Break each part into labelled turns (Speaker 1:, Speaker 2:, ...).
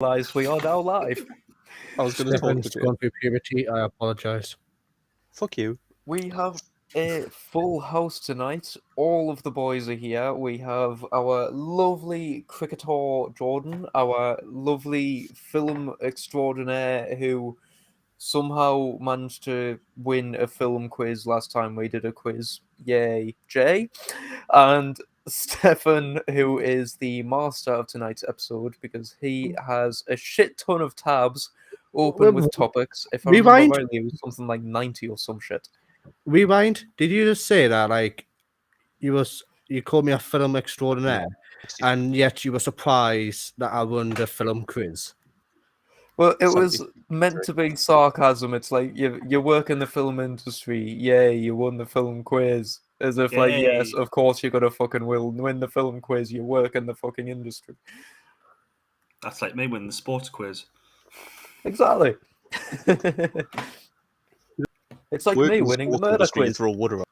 Speaker 1: realised we are now live.
Speaker 2: I was going to talk
Speaker 3: Stefan's
Speaker 2: to
Speaker 3: gone
Speaker 2: you.
Speaker 3: through puberty. I apologise.
Speaker 2: Fuck you.
Speaker 1: We have a full house tonight. All of the boys are here. We have our lovely cricketer Jordan, our lovely film extraordinaire who somehow managed to win a film quiz last time we did a quiz. Yay, Jay. And Stefan, who is the master of tonight's episode because he has a shit ton of tabs open with topics. If I remember
Speaker 3: Rewind.
Speaker 1: rightly, it was something like 90 or some shit.
Speaker 3: Rewind. Did you just say that like you called me a film extraordinaire, and yet you were surprised that I won the film quiz?
Speaker 1: Well, it was
Speaker 2: 73.
Speaker 1: meant to be sarcasm. It's like you work in the film industry. Yay, you won the film quiz. As if like, yes,
Speaker 4: Yay.
Speaker 1: of course you're gonna fucking win the film quiz. You work in the fucking industry.
Speaker 4: That's like me winning the sports quiz.
Speaker 1: Exactly. It's like
Speaker 2: Work
Speaker 1: me
Speaker 2: in the
Speaker 1: winning the
Speaker 2: sports
Speaker 1: murder
Speaker 2: industry, you
Speaker 1: quiz.
Speaker 2: throw wood around.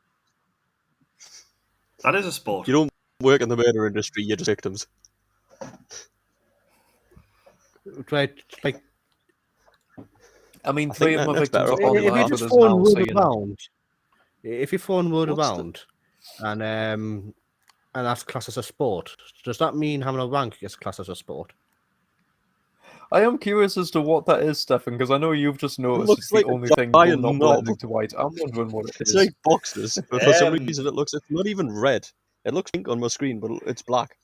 Speaker 4: That is a sport.
Speaker 2: You don't work in the murder industry, you're just victims.
Speaker 3: Right, like
Speaker 1: I mean,
Speaker 2: I
Speaker 1: three
Speaker 2: think
Speaker 1: of my
Speaker 2: that's
Speaker 1: victims
Speaker 2: better.
Speaker 1: are on
Speaker 3: if you
Speaker 1: live
Speaker 3: just
Speaker 1: with us
Speaker 3: phone
Speaker 1: now,
Speaker 3: word
Speaker 1: so you know.
Speaker 3: around, if you phone word
Speaker 2: What's the-
Speaker 3: around, and that's classed as a sport, does that mean having a rank gets classed as a sport?
Speaker 1: I am curious as to what that is, Stefan, because I know you've just noticed
Speaker 2: looks
Speaker 1: it's
Speaker 2: like
Speaker 1: the
Speaker 2: a
Speaker 1: only thing you're
Speaker 2: giant
Speaker 1: not
Speaker 2: knob.
Speaker 1: blending to white. I'm wondering what it
Speaker 2: It's
Speaker 1: is.
Speaker 2: like boxes, but for some
Speaker 1: Um,
Speaker 2: reason it's not even red. It looks pink on my screen, but it's black.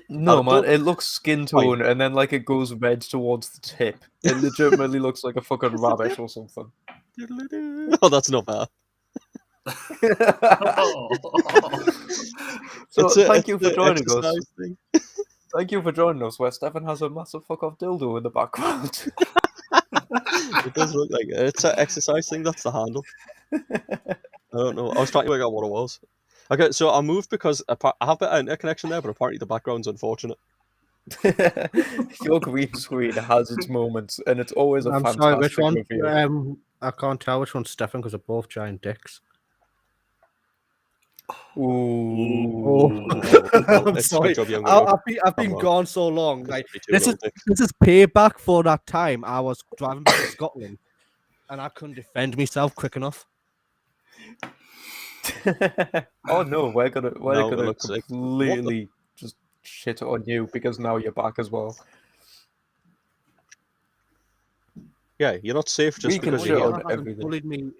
Speaker 1: No, man,
Speaker 2: don't-
Speaker 1: it looks skin tone, and then like it goes red towards the tip. It legitimately looks like a fucking rabbit or something.
Speaker 2: Oh, that's not bad.
Speaker 1: So thank you for
Speaker 2: the
Speaker 1: joining us.
Speaker 2: exercise thing.
Speaker 1: Thank you for joining us, where Stefan has a massive fuck off dildo in the background.
Speaker 2: It does look like it. It's an exercise thing. That's the handle. I don't know. I was trying to work out what it was. Okay, so I moved because I have better internet connection there, but apparently the background's unfortunate.
Speaker 1: Your green screen has its moments, and it's always a
Speaker 3: I'm
Speaker 1: fantastic
Speaker 3: sorry, which one?
Speaker 1: review.
Speaker 3: I can't tell which one's Stefan because they're both giant dicks.
Speaker 1: Ooh.
Speaker 3: I'm
Speaker 2: It's
Speaker 3: sorry.
Speaker 2: my job, young man.
Speaker 3: I've been
Speaker 2: wrong.
Speaker 3: gone so long. Like
Speaker 2: Two
Speaker 3: this is
Speaker 2: little dicks.
Speaker 3: this is payback for that time I was driving back to Scotland, and I couldn't defend myself quick enough.
Speaker 1: Oh no, we're
Speaker 2: Now
Speaker 1: gonna
Speaker 2: it looks like-
Speaker 1: completely just shit on you because now you're back as well.
Speaker 2: Yeah, you're not safe just
Speaker 1: We can
Speaker 2: because
Speaker 1: shit
Speaker 2: you're
Speaker 1: on
Speaker 2: here.
Speaker 3: Hasn't
Speaker 1: everything.
Speaker 3: bullied me.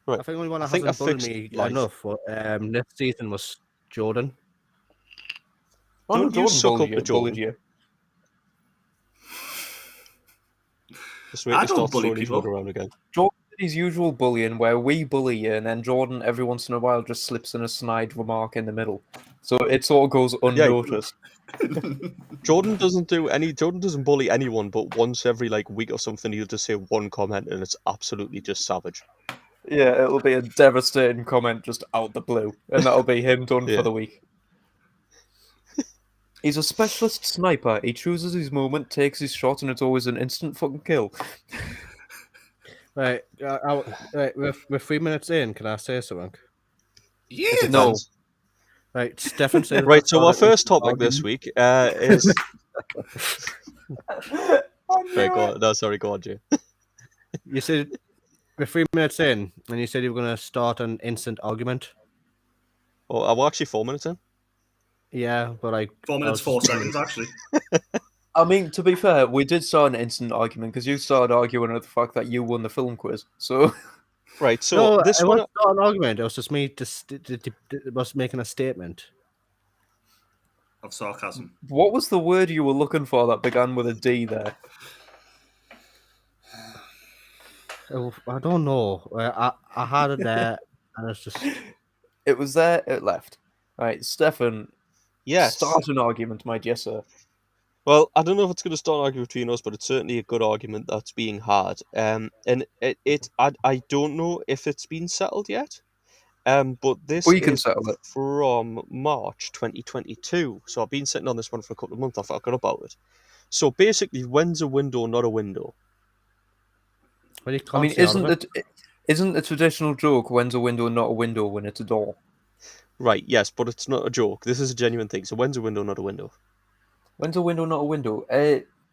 Speaker 2: Right.
Speaker 3: I think only one that
Speaker 2: I think
Speaker 3: hasn't
Speaker 2: I
Speaker 3: bullied
Speaker 2: fixed
Speaker 3: me
Speaker 2: life.
Speaker 3: enough this season was Jordan.
Speaker 1: Oh, no,
Speaker 2: Don't you
Speaker 1: Jordan
Speaker 2: suck
Speaker 1: bullied
Speaker 2: up to
Speaker 1: bullied
Speaker 2: Jordan.
Speaker 1: you.
Speaker 2: Just wait
Speaker 4: I
Speaker 2: to
Speaker 4: don't
Speaker 2: start
Speaker 4: bully
Speaker 2: throwing his
Speaker 4: people.
Speaker 2: wood around again.
Speaker 1: Jordan did his usual bullying where we bully you, and then Jordan every once in a while just slips in a snide remark in the middle. So it sort of goes unnoticed.
Speaker 2: Jordan doesn't bully anyone, but once every week or something he'll just say one comment and it's absolutely just savage.
Speaker 1: Yeah, it'll be a devastating comment just out the blue, and that'll be him done
Speaker 2: Yeah.
Speaker 1: for the week. He's a specialist sniper. He chooses his moment, takes his shot, and it's always an instant fucking kill.
Speaker 3: Right, right. We're 3 minutes in. Can I say something?
Speaker 4: Yeah.
Speaker 2: It
Speaker 1: No.
Speaker 2: depends.
Speaker 3: Right, Stefan said.
Speaker 2: Right, so our first topic this week is... Right, go on. No, sorry, go on, Jay.
Speaker 3: You said we're 3 minutes in, and you said you were going to start an instant argument.
Speaker 2: Oh, we're actually 4 minutes in.
Speaker 3: Yeah, but
Speaker 4: 4 minutes, 4 seconds, actually.
Speaker 1: I mean, to be fair, we did start an instant argument because you started arguing at the fact that you won the film quiz. So
Speaker 2: Right, so
Speaker 3: No,
Speaker 2: this
Speaker 3: it
Speaker 2: one...
Speaker 3: wasn't an argument. It was just me was making a statement.
Speaker 4: Of sarcasm.
Speaker 1: what was the word you were looking for that began with a D there?
Speaker 3: I don't know. I had it there, and it's just
Speaker 1: It was there, it left. Right, Stefan,
Speaker 2: Yes.
Speaker 1: start an argument, my dear sir.
Speaker 2: Well, I don't know if it's going to start an argument between us, but it's certainly a good argument that's being had. And I don't know if it's been settled yet. But this
Speaker 1: We can
Speaker 2: is
Speaker 1: settle it.
Speaker 2: from March 2022. So I've been sitting on this one for a couple of months. I forgot about it. So basically, when's a window not a window?
Speaker 3: well, you
Speaker 1: I
Speaker 3: can't
Speaker 1: mean,
Speaker 3: see out of it.
Speaker 1: isn't the traditional joke when's a window not a window when it's a door?
Speaker 2: Right, yes, but it's not a joke. This is a genuine thing. So when's a window not a window?
Speaker 1: When's a window not a window?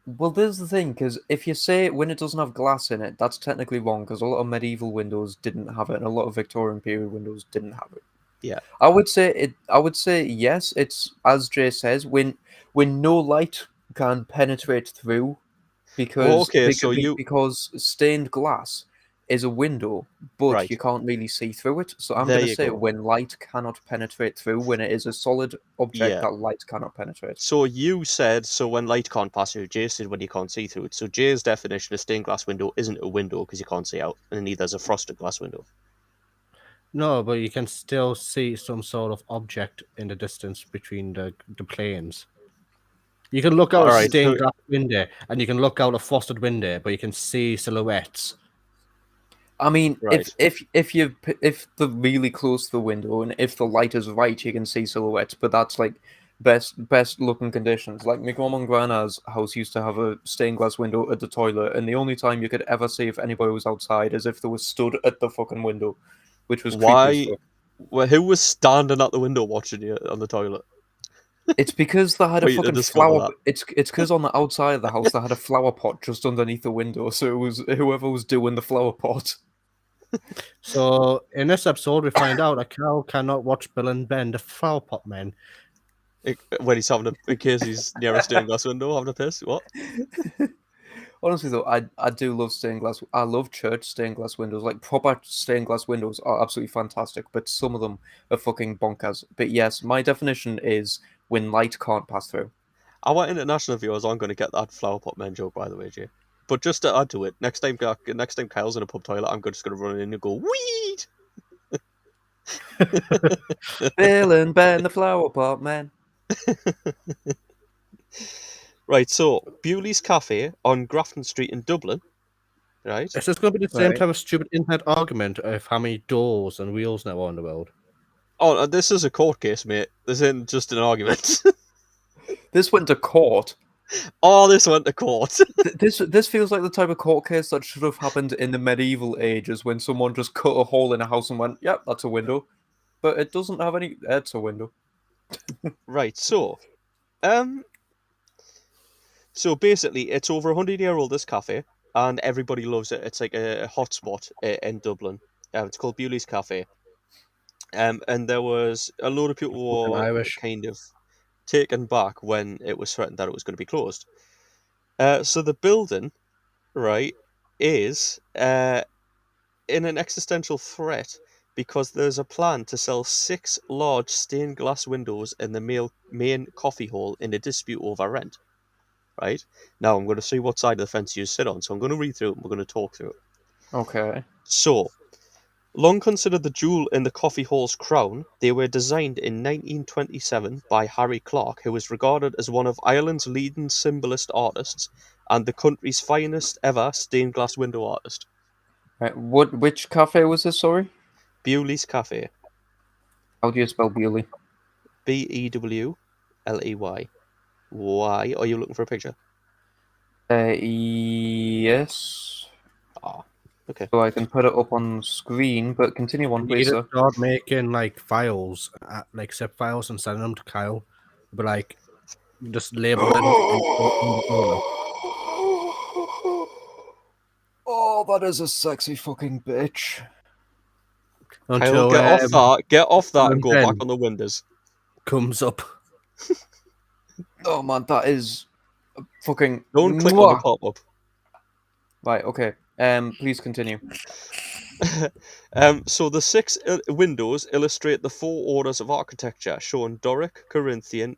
Speaker 1: Well, there's the thing, because if you say when it doesn't have glass in it, that's technically wrong, because a lot of medieval windows didn't have it, and a lot of Victorian period windows didn't have it.
Speaker 2: Yeah.
Speaker 1: I would say it. I would say yes. It's as Jay says, when no light can penetrate through, because
Speaker 2: okay, so you
Speaker 1: because stained glass is a window, but
Speaker 2: Right.
Speaker 1: you can't really see through it. So I'm
Speaker 2: There
Speaker 1: going to
Speaker 2: you
Speaker 1: say
Speaker 2: go.
Speaker 1: when light cannot penetrate through, when it is a solid object
Speaker 2: Yeah.
Speaker 1: that light cannot penetrate.
Speaker 2: So you said so when light can't pass through. Jay said when you can't see through it. So Jay's definition of stained glass window isn't a window because you can't see out, and neither is a frosted glass window.
Speaker 3: No, but you can still see some sort of object in the distance between the planes. You can look out a
Speaker 2: Alright,
Speaker 3: stained
Speaker 2: so-
Speaker 3: glass window, and you can look out a frosted window, but you can see silhouettes.
Speaker 1: I mean,
Speaker 2: Right.
Speaker 1: if they're really close to the window and if the light is right, you can see silhouettes. But that's like best looking conditions. Like my grandma and grandma's house used to have a stained glass window at the toilet, and the only time you could ever see if anybody was outside is if they were stood at the fucking window, which was creepy as
Speaker 2: Why?
Speaker 1: fuck.
Speaker 2: Well, who was standing at the window watching you on the toilet?
Speaker 1: It's because they had a
Speaker 2: Wait to
Speaker 1: fucking
Speaker 2: discover
Speaker 1: flower.
Speaker 2: that.
Speaker 1: It's because on the outside of the house they had a flower pot just underneath the window, so it was whoever was doing the flower pot.
Speaker 3: So in this episode, we find out a cow cannot watch Bill and Ben, the flower pot men.
Speaker 2: When he's having in case he's near a stained glass window having a piss. What?
Speaker 1: Honestly though, I do love stained glass. I love church stained glass windows. Like proper stained glass windows are absolutely fantastic, but some of them are fucking bonkers. But yes, my definition is when light can't pass through.
Speaker 2: Our international viewers aren't going to get that flower pot men joke, by the way, Jay. But just to add to it, next time Kyle's in a pub toilet, I'm just going to run in and go, weed!
Speaker 1: Bill and Ben, the flower pot man.
Speaker 2: Right, so Bewley's Cafe on Grafton Street in Dublin, right?
Speaker 3: Is this going to be the same
Speaker 1: Right.
Speaker 3: type of stupid internet argument of how many doors and wheels now are in the world?
Speaker 2: Oh, this is a court case, mate. This isn't just an argument.
Speaker 1: This went to court.
Speaker 2: Oh, this went to court.
Speaker 1: This feels like the type of court case that should have happened in the medieval ages when someone just cut a hole in a house and went, "Yep, that's a window," but it doesn't have any. It's a window.
Speaker 2: Right, so basically, it's over 100-year-old, this cafe, and everybody loves it. It's like a hotspot in Dublin. It's called Bewley's Cafe. And there was a load of people who
Speaker 3: Fucking
Speaker 2: were
Speaker 3: Irish.
Speaker 2: kind of taken back when it was threatened that it was going to be closed. So the building, right, is in an existential threat because there's a plan to sell 6 large stained glass windows in the main coffee hall in a dispute over rent. Right? Now I'm going to see what side of the fence you sit on, so I'm going to read through it and we're going to talk through it.
Speaker 1: Okay.
Speaker 2: So, long considered the jewel in the coffee hall's crown, they were designed in 1927 by Harry Clark, who is regarded as one of Ireland's leading symbolist artists and the country's finest ever stained glass window artist.
Speaker 1: Right. Which cafe was this? Sorry.
Speaker 2: Bewley's Cafe.
Speaker 1: How do you spell Bewley?
Speaker 2: Bewley. Why are you looking for a picture?
Speaker 1: Yes.
Speaker 2: Okay.
Speaker 1: So I can put it up on screen, but continue on,
Speaker 3: You
Speaker 1: please,
Speaker 3: need
Speaker 1: sir.
Speaker 3: to start making like files, like zip files, and sending them to Kyle. But like, just label them.
Speaker 1: Oh, that is a sexy fucking bitch.
Speaker 2: Kyle,
Speaker 3: Until
Speaker 2: get off that and go
Speaker 3: Ben
Speaker 2: back on the windows.
Speaker 3: comes up.
Speaker 1: Oh man, that is fucking.
Speaker 2: Don't click on
Speaker 1: Mwah.
Speaker 2: the pop-up.
Speaker 1: Right. Okay. Please continue.
Speaker 2: So the 6 windows illustrate the 4 orders of architecture, showing Doric, Corinthian,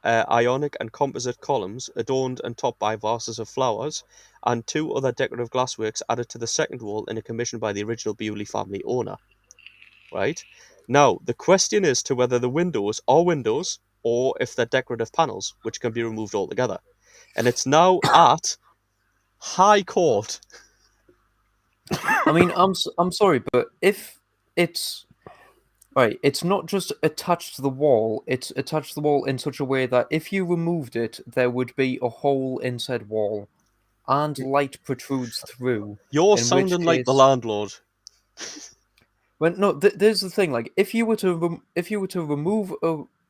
Speaker 2: Ionic, and composite columns, adorned and topped by vases of flowers, and 2 other decorative glassworks added to the second wall in a commission by the original Bewley family owner. Right? Now, the question is to whether the windows are windows or if they're decorative panels, which can be removed altogether. And it's now at High Court.
Speaker 1: I mean, I'm sorry, but if it's right, it's not just attached to the wall. It's attached to the wall in such a way that if you removed it, there would be a hole in said wall, and light protrudes through.
Speaker 2: You're
Speaker 1: in
Speaker 2: sounding
Speaker 1: which
Speaker 2: like the
Speaker 1: case-
Speaker 2: landlord.
Speaker 1: Well, no, there's the thing. Like, if you were to remove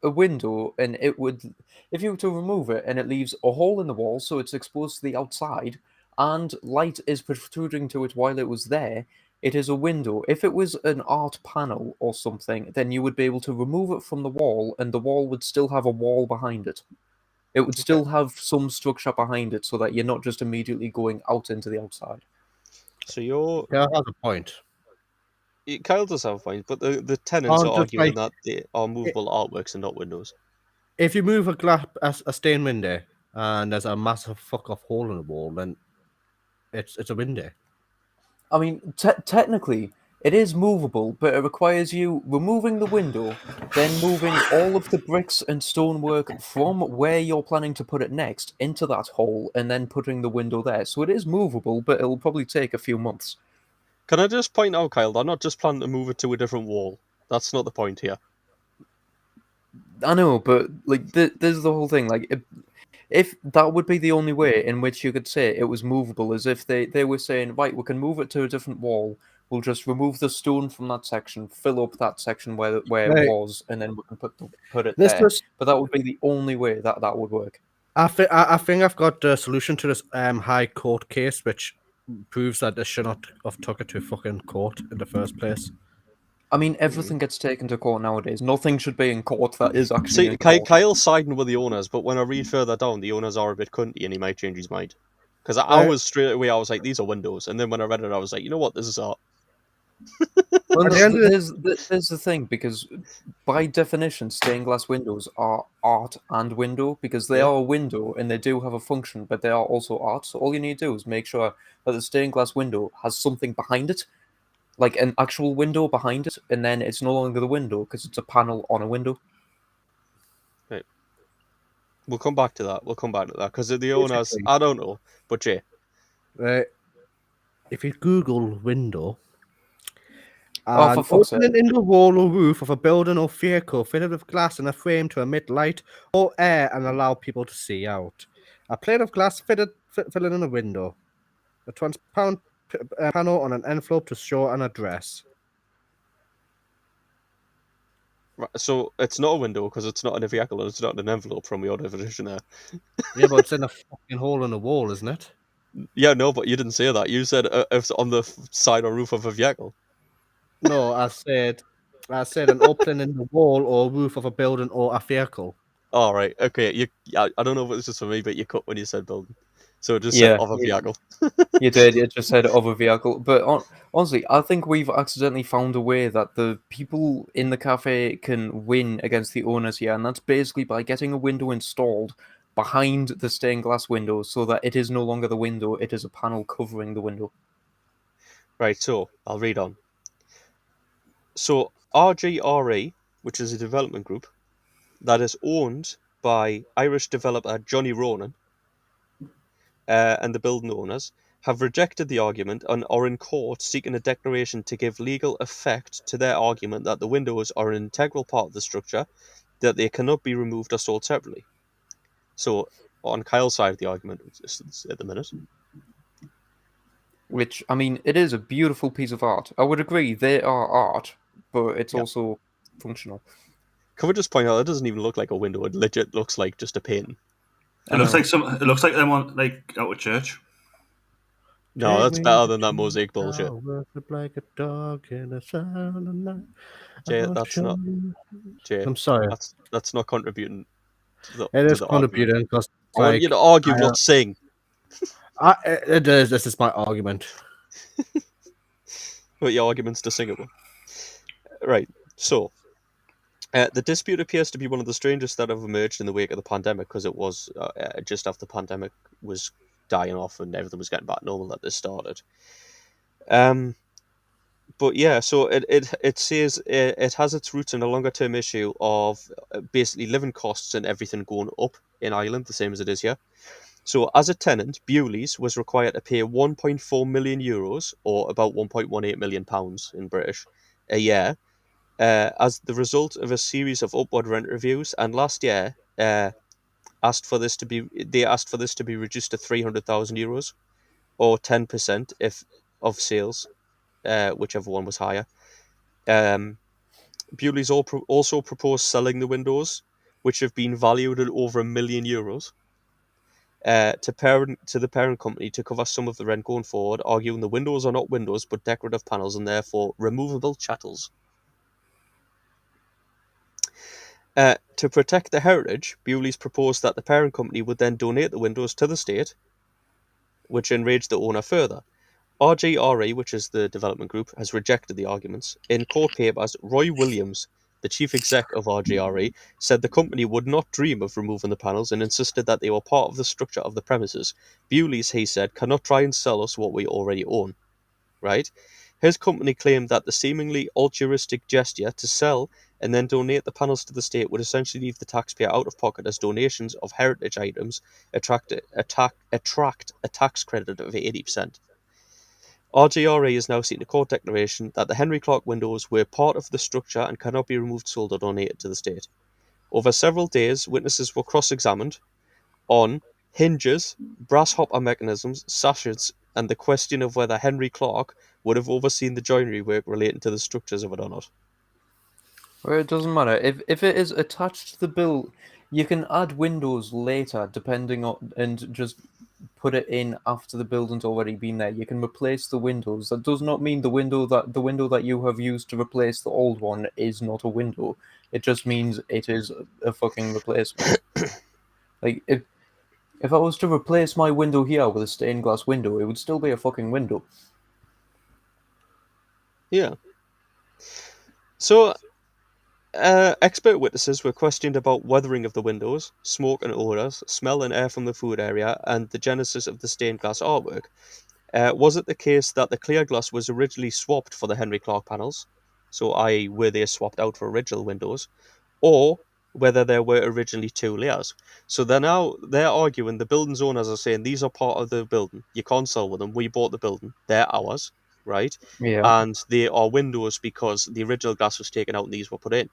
Speaker 1: a window, and it would, if you were to remove it, and it leaves a hole in the wall, so it's exposed to the outside, and light is protruding to it while it was there, it is a window. If it was an art panel or something, then you would be able to remove it from the wall, and the wall would still have a wall behind it. It would still have some structure behind it, so that you're not just immediately going out into the outside.
Speaker 2: So you're
Speaker 3: Yeah, has a point.
Speaker 2: Kyle does have a point, but the tenants
Speaker 3: Aren't
Speaker 2: are
Speaker 3: just
Speaker 2: arguing
Speaker 3: like
Speaker 2: that they are movable artworks and not windows.
Speaker 3: if you move a stained window and there's a massive fuck off hole in the wall, then it's a window.
Speaker 1: I mean, technically, it is movable, but it requires you removing the window, then moving all of the bricks and stonework from where you're planning to put it next into that hole, and then putting the window there. So it is movable, but it'll probably take a few months.
Speaker 2: Can I just point out, Kyle, they're not just planning to move it to a different wall. That's not the point here.
Speaker 1: I know, but like, this is the whole thing. Like, if that would be the only way in which you could say it was movable, as if they were saying, right, we can move it to a different wall. We'll just remove the stone from that section, fill up that section where it
Speaker 3: Right.
Speaker 1: was, and then we can put it
Speaker 3: This
Speaker 1: there.
Speaker 3: was
Speaker 1: But that would be the only way that would work.
Speaker 3: I think I've got the solution to this high court case, which proves that they should not have took it to fucking court in the first place.
Speaker 1: I mean, everything gets taken to court nowadays. Nothing should be in court that is actually
Speaker 2: See,
Speaker 1: in court.
Speaker 2: Kyle's siding with the owners, but when I read further down, the owners are a bit cunty and he might change his mind. Because I
Speaker 3: Right.
Speaker 2: was straight away, I was like, these are windows. And then when I read it, I was like, you know what, this is art.
Speaker 1: Well,
Speaker 3: At
Speaker 1: no,
Speaker 3: the end of
Speaker 1: there's the thing, because by definition, stained glass windows are art and window, because they
Speaker 2: Yeah.
Speaker 1: are a window and they do have a function, but they are also art. So all you need to do is make sure that the stained glass window has something behind it, like an actual window behind it, and then it's no longer the window because it's a panel on a window.
Speaker 2: We'll come back to that. Because the owners,
Speaker 3: Basically.
Speaker 2: I don't know. But Jay,
Speaker 3: Right. If you Google window,
Speaker 1: Oh, for
Speaker 3: an
Speaker 1: fuck's sake.
Speaker 3: opening in the wall or roof of a building or vehicle fitted with glass and a frame to emit light or air and allow people to see out. A plate of glass filling in a window. A transparent panel on an envelope to show an address.
Speaker 2: right, so it's not a window because it's not in a vehicle and it's not in an envelope from your definition there.
Speaker 3: Yeah, but it's in a fucking hole in the wall, isn't it?
Speaker 2: Yeah, no, but you didn't say that. You said it's on the side or roof of a vehicle.
Speaker 3: No, I said an opening in the wall or roof of a building or a vehicle.
Speaker 2: All right, okay. I don't know if it was just for me, but you cut when you said building, so it just
Speaker 1: Yeah,
Speaker 2: said of a vehicle.
Speaker 1: You did. You just said of a vehicle. But honestly, I think we've accidentally found a way that the people in the cafe can win against the owners here, and that's basically by getting a window installed behind the stained glass window, so that it is no longer the window; it is a panel covering the window.
Speaker 2: Right, so I'll read on. So RGRE, which is a development group that is owned by Irish developer Johnny Ronan, and the building owners, have rejected the argument and are in court seeking a declaration to give legal effect to their argument that the windows are an integral part of the structure, that they cannot be removed or sold separately. So, on Kyle's side of the argument exists at the minute.
Speaker 1: Which, I mean, it is a beautiful piece of art. I would agree they are art, but it's
Speaker 2: Yeah.
Speaker 1: also functional.
Speaker 2: Can we just point out it doesn't even look like a window? It legit looks like just a painting.
Speaker 4: It looks like It looks like them on like out of church.
Speaker 2: No, that's better than that mosaic bullshit.
Speaker 3: Like a dog in the sun of night.
Speaker 2: Jay, that's not. Jay,
Speaker 3: I'm sorry.
Speaker 2: that's not contributing to the.
Speaker 3: It
Speaker 2: to
Speaker 3: is
Speaker 2: the argument.
Speaker 3: contributing because
Speaker 2: I want you to argue, not sing.
Speaker 3: it is. This is my argument.
Speaker 2: But your argument's to singable. Right. So, the dispute appears to be one of the strangest that have emerged in the wake of the pandemic, because it was just after the pandemic was dying off and everything was getting back normal that this started. But yeah, so it says it has its roots in a longer term issue of basically living costs and everything going up in Ireland, the same as it is here. So as a tenant, Bewley's was required to pay €1.4 million, or about £1.18 million in British, a year, as the result of a series of upward rent reviews. And last year, they asked for this to be reduced to €300,000, or 10% of sales, whichever one was higher. Bewley's also proposed selling the windows, which have been valued at over €1 million, to the parent company to cover some of the rent going forward, arguing the windows are not windows but decorative panels and therefore removable chattels. To protect the heritage, Bewley's proposed that the parent company would then donate the windows to the state, which enraged the owner further. RGRE, which is the development group, has rejected the arguments. In court papers, Roy Williams, the chief exec of RGRE, said the company would not dream of removing the panels and insisted that they were part of the structure of the premises. Bewley's, he said, cannot try and sell us what we already own. Right? His company claimed that the seemingly altruistic gesture to sell and then donate the panels to the state would essentially leave the taxpayer out of pocket, as donations of heritage items attract a tax credit of 80%. RGRE is now seeking a court declaration that the Henry Clark windows were part of the structure and cannot be removed, sold, or donated to the state. Over several days, witnesses were cross-examined on hinges, brass hopper mechanisms, sashes, and the question of whether Henry Clark would have overseen the joinery work relating to the structures of it or not.
Speaker 1: Well, it doesn't matter. If it is attached to the bill, you can add windows later, depending on, and just put it in after the building's already been there. You can replace the windows. That does not mean the window that you have used to replace the old one is not a window. It just means it is a fucking replacement. Like if I was to replace my window here with a stained glass window, it would still be a fucking window.
Speaker 2: Yeah. So, expert witnesses were questioned about weathering of the windows, smoke and odours, smell and air from the food area, and the genesis of the stained glass artwork. Was it the case that the clear glass was originally swapped for the Henry Clark panels? So, i.e., were they swapped out for original windows? Or whether there were originally two layers? So they're arguing, the building's owners are saying these are part of the building. You can't sell with them. We bought the building. They're ours, right?
Speaker 1: Yeah.
Speaker 2: And they are windows because the original glass was taken out and these were put in.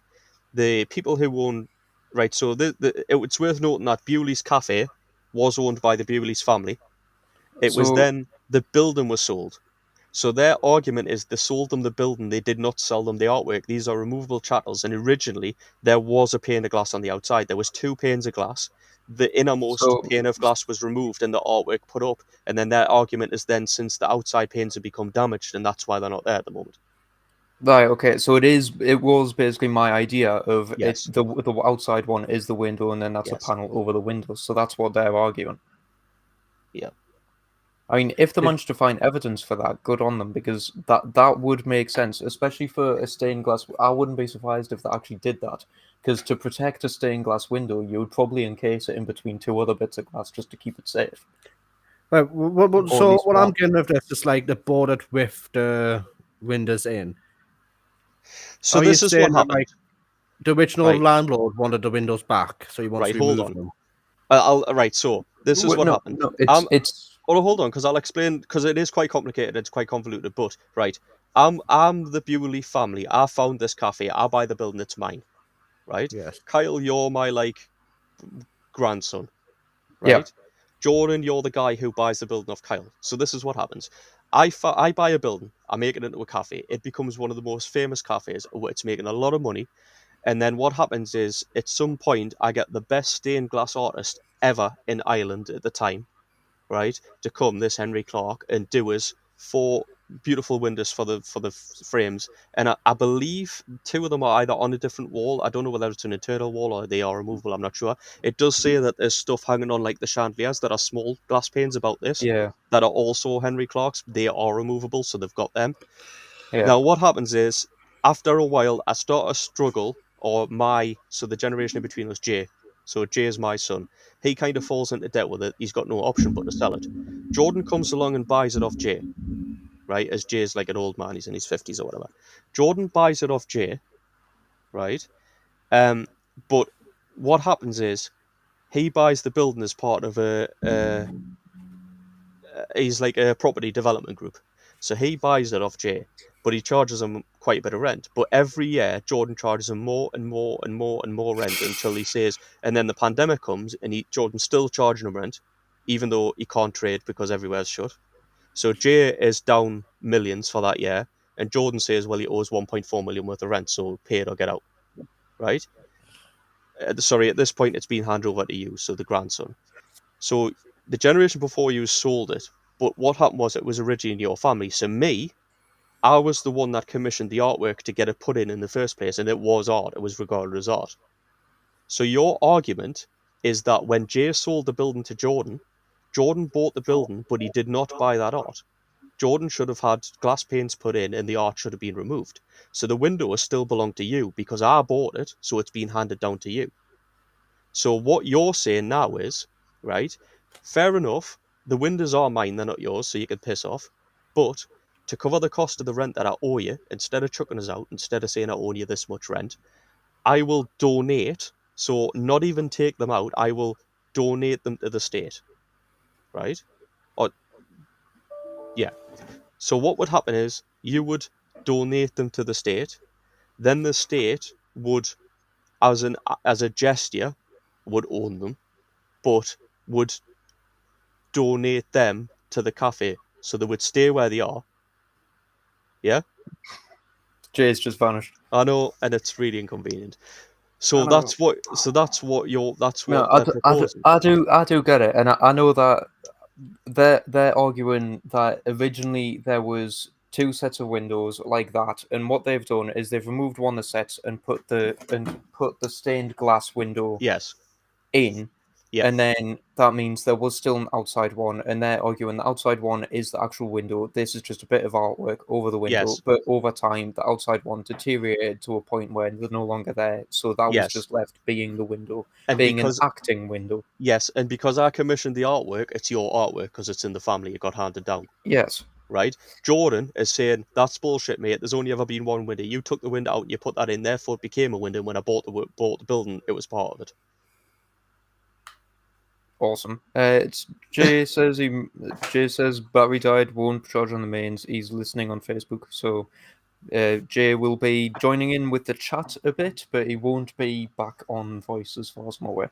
Speaker 2: The people who own, right, so it's worth noting that Bewley's Cafe was owned by the Bewley's family. It was
Speaker 1: So
Speaker 2: then the building was sold. So their argument is they sold them the building, they did not sell them the artwork. These are removable chattels, and originally there was a pane of glass on the outside. There was 2 panes of glass. The innermost
Speaker 1: so
Speaker 2: pane of glass was removed and the artwork put up. And then their argument is then since the outside panes have become damaged, and that's why they're not there at the moment.
Speaker 1: right, okay. So it was basically my idea of
Speaker 2: Yes.
Speaker 1: the outside one is the window, and then that's a
Speaker 2: Yes.
Speaker 1: panel over the window. So that's what they're arguing.
Speaker 2: Yeah.
Speaker 1: I mean, if they manage to find evidence for that, good on them, because that would make sense, especially for a stained glass. I wouldn't be surprised if they actually did that, because to protect a stained glass window, you would probably encase it in between 2 other bits of glass just to keep it safe.
Speaker 3: Right, so
Speaker 1: least
Speaker 3: what I'm
Speaker 1: one.
Speaker 3: getting of this is like they bought it with the windows in.
Speaker 2: So
Speaker 3: Are
Speaker 2: this
Speaker 3: you
Speaker 2: is
Speaker 3: saying
Speaker 2: what
Speaker 3: that,
Speaker 2: happened.
Speaker 3: like, the original
Speaker 2: Right.
Speaker 3: landlord wanted the windows back, so he wants
Speaker 2: Right,
Speaker 3: to
Speaker 2: hold
Speaker 3: remove
Speaker 2: on.
Speaker 3: them?
Speaker 2: Right, so this is what happened.
Speaker 1: No,
Speaker 2: I'm,
Speaker 1: it's
Speaker 2: Oh, hold on, because I'll explain. Because it is quite complicated. It's quite convoluted. But right, I'm the Bewley family. I found this cafe. I buy the building. It's mine. Right.
Speaker 3: Yes.
Speaker 2: Kyle, you're my grandson.
Speaker 1: yeah.
Speaker 2: Right. Jordan, you're the guy who buys the building off Kyle. So this is what happens. I buy a building. I make it into a cafe. It becomes one of the most famous cafes. It's making a lot of money. And then what happens is, at some point, I get the best stained glass artist ever in Ireland at the time, right, to come, this Henry Clark, and do us 4 beautiful windows for the frames. And I believe 2 of them are either on a different wall. I don't know whether it's an internal wall or they are removable. I'm not sure. It does say that there's stuff hanging on like the chandeliers that are small glass panes about this
Speaker 1: Yeah.
Speaker 2: that are also Henry Clark's. They are removable, so they've got them.
Speaker 1: Yeah.
Speaker 2: Now what happens is, after a while, I start to struggle, so the generation in between us, Jay. So Jay is my son. He kind of falls into debt with it. He's got no option but to sell it. Jordan comes along and buys it off Jay, right? As Jay's like an old man, he's in his 50s or whatever. Jordan buys it off Jay, right? But what happens is, he buys the building as part of he's like a property development group. So he buys it off Jay, but he charges him quite a bit of rent. But every year, Jordan charges him more and more and more and more rent until he says, and then the pandemic comes, and Jordan's still charging him rent, even though he can't trade because everywhere's shut. So Jay is down millions for that year. and Jordan says, well, he owes 1.4 million worth of rent, so pay it or get out, right? Sorry, at this point, it's been handed over to you, so the grandson. So the generation before you sold it, but what happened was it was originally in your family. So I was the one that commissioned the artwork to get it put in the first place, and it was art. It was regarded as art. So your argument is that when Jay sold the building to Jordan, Jordan bought the building, but he did not buy that art. Jordan should have had glass panes put in and the art should have been removed. So the window still belonged to you because I bought it, so it's been handed down to you. So what you're saying now is, right, fair enough, the windows are mine, they're not yours, so you can piss off. But to cover the cost of the rent that I owe you, instead of chucking us out, instead of saying I owe you this much rent, I will donate, so not even take them out, I will donate them to the state, right? Or, yeah. So what would happen is you would donate them to the state, then the state would, as a gesture, would own them, but would donate them to the cafe, so they would stay where they are. Yeah,
Speaker 1: Jay's just vanished.
Speaker 2: I know, and it's really inconvenient.
Speaker 1: I
Speaker 2: So
Speaker 1: know.
Speaker 2: that's what
Speaker 1: No,
Speaker 2: they're proposing.
Speaker 1: I do get it, and I know that they're arguing that originally there was two sets of windows like that, and what they've done is they've removed one of the sets and put the stained glass window
Speaker 2: Yes.
Speaker 1: in,
Speaker 2: Yeah.
Speaker 1: and then that means there was still an outside one, and they're arguing the outside one is the actual window. This is just a bit of artwork over the window,
Speaker 2: Yes.
Speaker 1: but over time the outside one deteriorated to a point where they're no longer there, so that was
Speaker 2: Yes.
Speaker 1: just left being the window,
Speaker 2: And
Speaker 1: being
Speaker 2: because
Speaker 1: an acting window.
Speaker 2: yes, and because I commissioned the artwork, it's your artwork because it's in the family. It got handed down,
Speaker 1: Yes.
Speaker 2: right? Jordan is saying that's bullshit, mate. There's only ever been one window. You took the window out and you put that in, therefore it became a window. And when I bought the building, it was part of it.
Speaker 1: Awesome. Jay says battery died, won't charge on the mains. He's listening on Facebook, so Jay will be joining in with the chat a bit, but he won't be back on voice as far as I'm aware.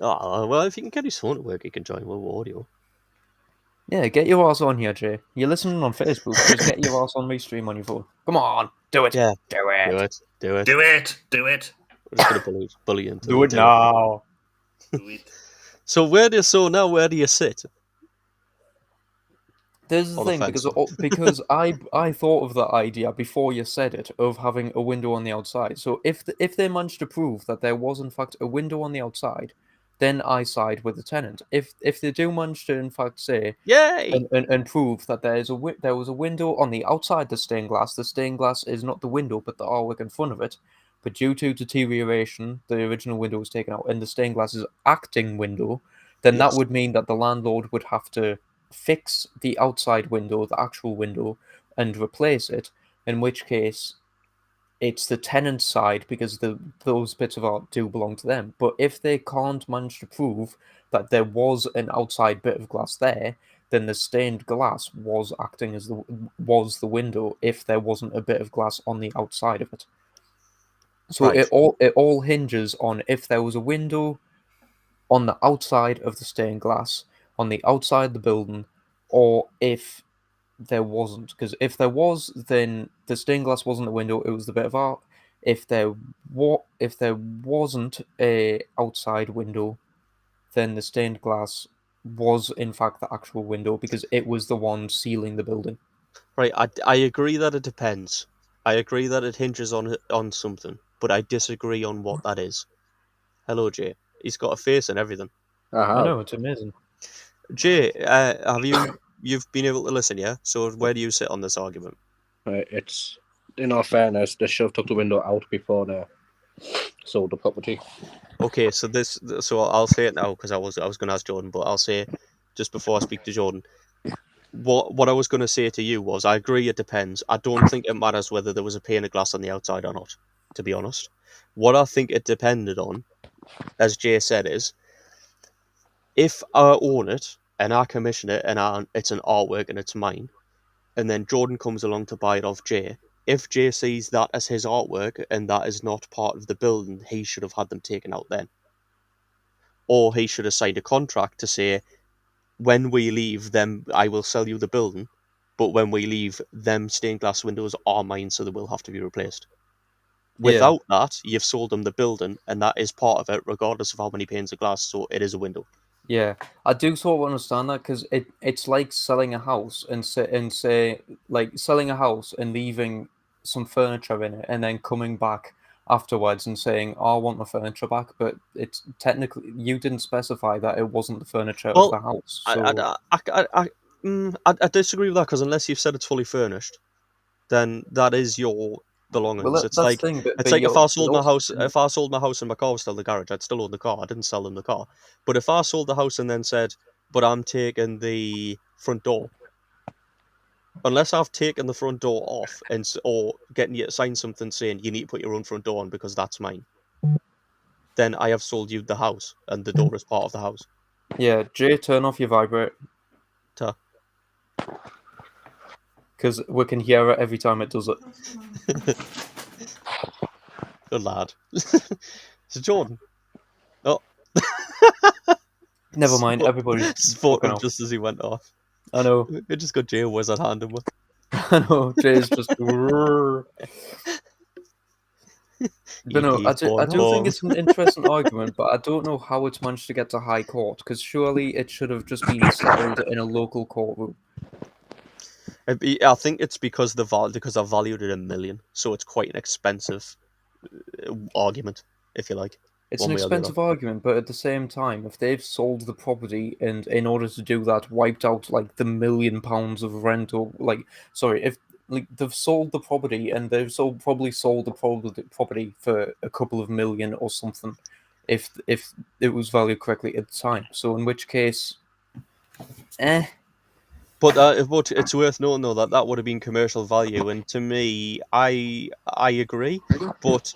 Speaker 2: Oh, well, if you can get his phone to work, you can join with audio.
Speaker 1: Yeah, get your ass on here, Jay. You're listening on Facebook. Just get your ass on my stream on your phone. Come on, do it.
Speaker 2: Yeah,
Speaker 1: do it.
Speaker 2: do it, do it.
Speaker 4: Do it. Do it.
Speaker 2: We're just gonna bully into
Speaker 1: Do it now.
Speaker 4: Do it.
Speaker 2: So now where do you sit?
Speaker 1: This is the
Speaker 2: On the
Speaker 1: thing,
Speaker 2: fence.
Speaker 1: because I thought of that idea before you said it, of having a window on the outside. So if they managed to prove that there was in fact a window on the outside, then I side with the tenant. If they do manage to in fact say
Speaker 2: Yay!
Speaker 1: and prove that there was a window on the outside the stained glass is not the window but the artwork in front of it, but due to deterioration the original window was taken out and the stained glass is acting window, then that
Speaker 2: Yes.
Speaker 1: would mean that the landlord would have to fix the outside window, the actual window, and replace it, in which case it's the tenant's side because those bits of art do belong to them. But if they can't manage to prove that there was an outside bit of glass there, then the stained glass was acting as the window if there wasn't a bit of glass on the outside of it. So
Speaker 2: Right.
Speaker 1: it all hinges on if there was a window on the outside of the stained glass, on the outside of the building, or if there wasn't. Because if there was, then the stained glass wasn't the window; it was the bit of art. If there wasn't a outside window, then the stained glass was in fact the actual window because it was the one sealing the building.
Speaker 2: Right, I agree that it depends. I agree that it hinges on something, but I disagree on what that is. Hello, Jay. He's got a face and everything.
Speaker 1: I know, it's amazing.
Speaker 2: Jay, you've been able to listen, yeah? So where do you sit on this argument?
Speaker 3: It's, in all fairness, they should have took the window out before they sold the property.
Speaker 2: Okay, so I'll say it now because I was going to ask Jordan, but I'll say just before I speak to Jordan, what I was going to say to you was I agree it depends. I don't think it matters whether there was a pane of glass on the outside or not, to be honest. What I think it depended on, as Jay said, is if I own it and I commission it and it's an artwork and it's mine, and then Jordan comes along to buy it off Jay, if Jay sees that as his artwork and that is not part of the building, he should have had them taken out then. Or he should have signed a contract to say, when we leave, then I will sell you the building, but when we leave, them stained glass windows are mine, so they will have to be replaced. Without that, you've sold them the building, and that is part of it, regardless of how many panes of glass. So it is a window.
Speaker 1: Yeah, I do sort of understand that because it's like selling a house and say like selling a house and leaving some furniture in it and then coming back afterwards and saying, "Oh, I want my furniture back," but it's technically you didn't specify that it wasn't the furniture of
Speaker 2: Well,
Speaker 1: the house.
Speaker 2: I,
Speaker 1: So
Speaker 2: I disagree with that because unless you've said it's fully furnished, then that is your belongings. It's
Speaker 1: that's
Speaker 2: like
Speaker 1: the thing.
Speaker 2: it's like if I sold my
Speaker 1: also,
Speaker 2: house, if I sold my house and my car was still in the garage, I'd still own the car. I didn't sell them the car. But if I sold the house and then said, "But I'm taking the front door," unless I've taken the front door off or getting you to sign something saying you need to put your own front door on because that's mine, then I have sold you the house and the door is part of the house.
Speaker 1: yeah, Jay, turn off your vibrate
Speaker 2: Ta.
Speaker 1: because we can hear it every time it does it.
Speaker 2: Good lad. So Jordan. Oh.
Speaker 1: Never mind, everybody's
Speaker 2: Spot
Speaker 1: fucking
Speaker 2: him
Speaker 1: off.
Speaker 2: just as he went off.
Speaker 1: I know,
Speaker 2: It just got Jay a wizard hand him with.
Speaker 1: I know. Jay's just. But no, I do think it's an interesting argument, but I don't know how it's managed to get to High Court, because surely it should have just been settled in a local courtroom.
Speaker 2: I think it's because I valued it $1 million, so it's quite an expensive argument, if you like.
Speaker 1: It's
Speaker 2: One
Speaker 1: an
Speaker 2: way or the other.
Speaker 1: expensive argument, but at the same time, if they've sold the property and in order to do that wiped out like the £1 million of rent, or if like they've sold the property and they've probably sold the property for a couple of million or something, if it was valued correctly at the time. So in which case,
Speaker 2: But it's worth noting though that would have been commercial value, and to me, I agree. But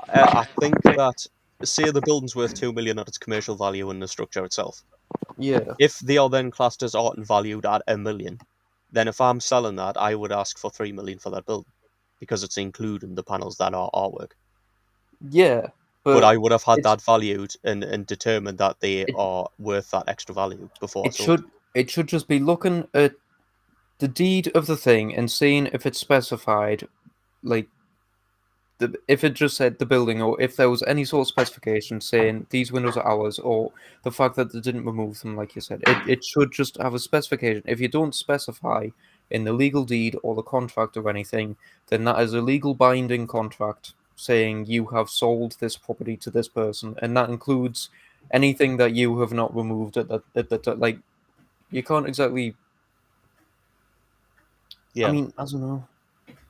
Speaker 2: I think that say the building's worth $2 million at its commercial value in the structure itself.
Speaker 1: yeah.
Speaker 2: If they are then classed as art and valued at $1 million, then if I'm selling that, I would ask for $3 million for that building because it's including the panels that are artwork.
Speaker 1: Yeah,
Speaker 2: But I would have had
Speaker 1: it's-
Speaker 2: that valued and determined that they are worth that extra value before I sold.
Speaker 1: it should just be looking at the deed of the thing and seeing if it's specified, like if it just said the building, or if there was any sort of specification saying these windows are ours, or the fact that they didn't remove them, like you said. It should just have a specification. If you don't specify in the legal deed or the contract or anything, then that is a legal binding contract saying you have sold this property to this person, and that includes anything that you have not removed at that like you can't exactly.
Speaker 2: Yeah.
Speaker 1: I mean, I don't know.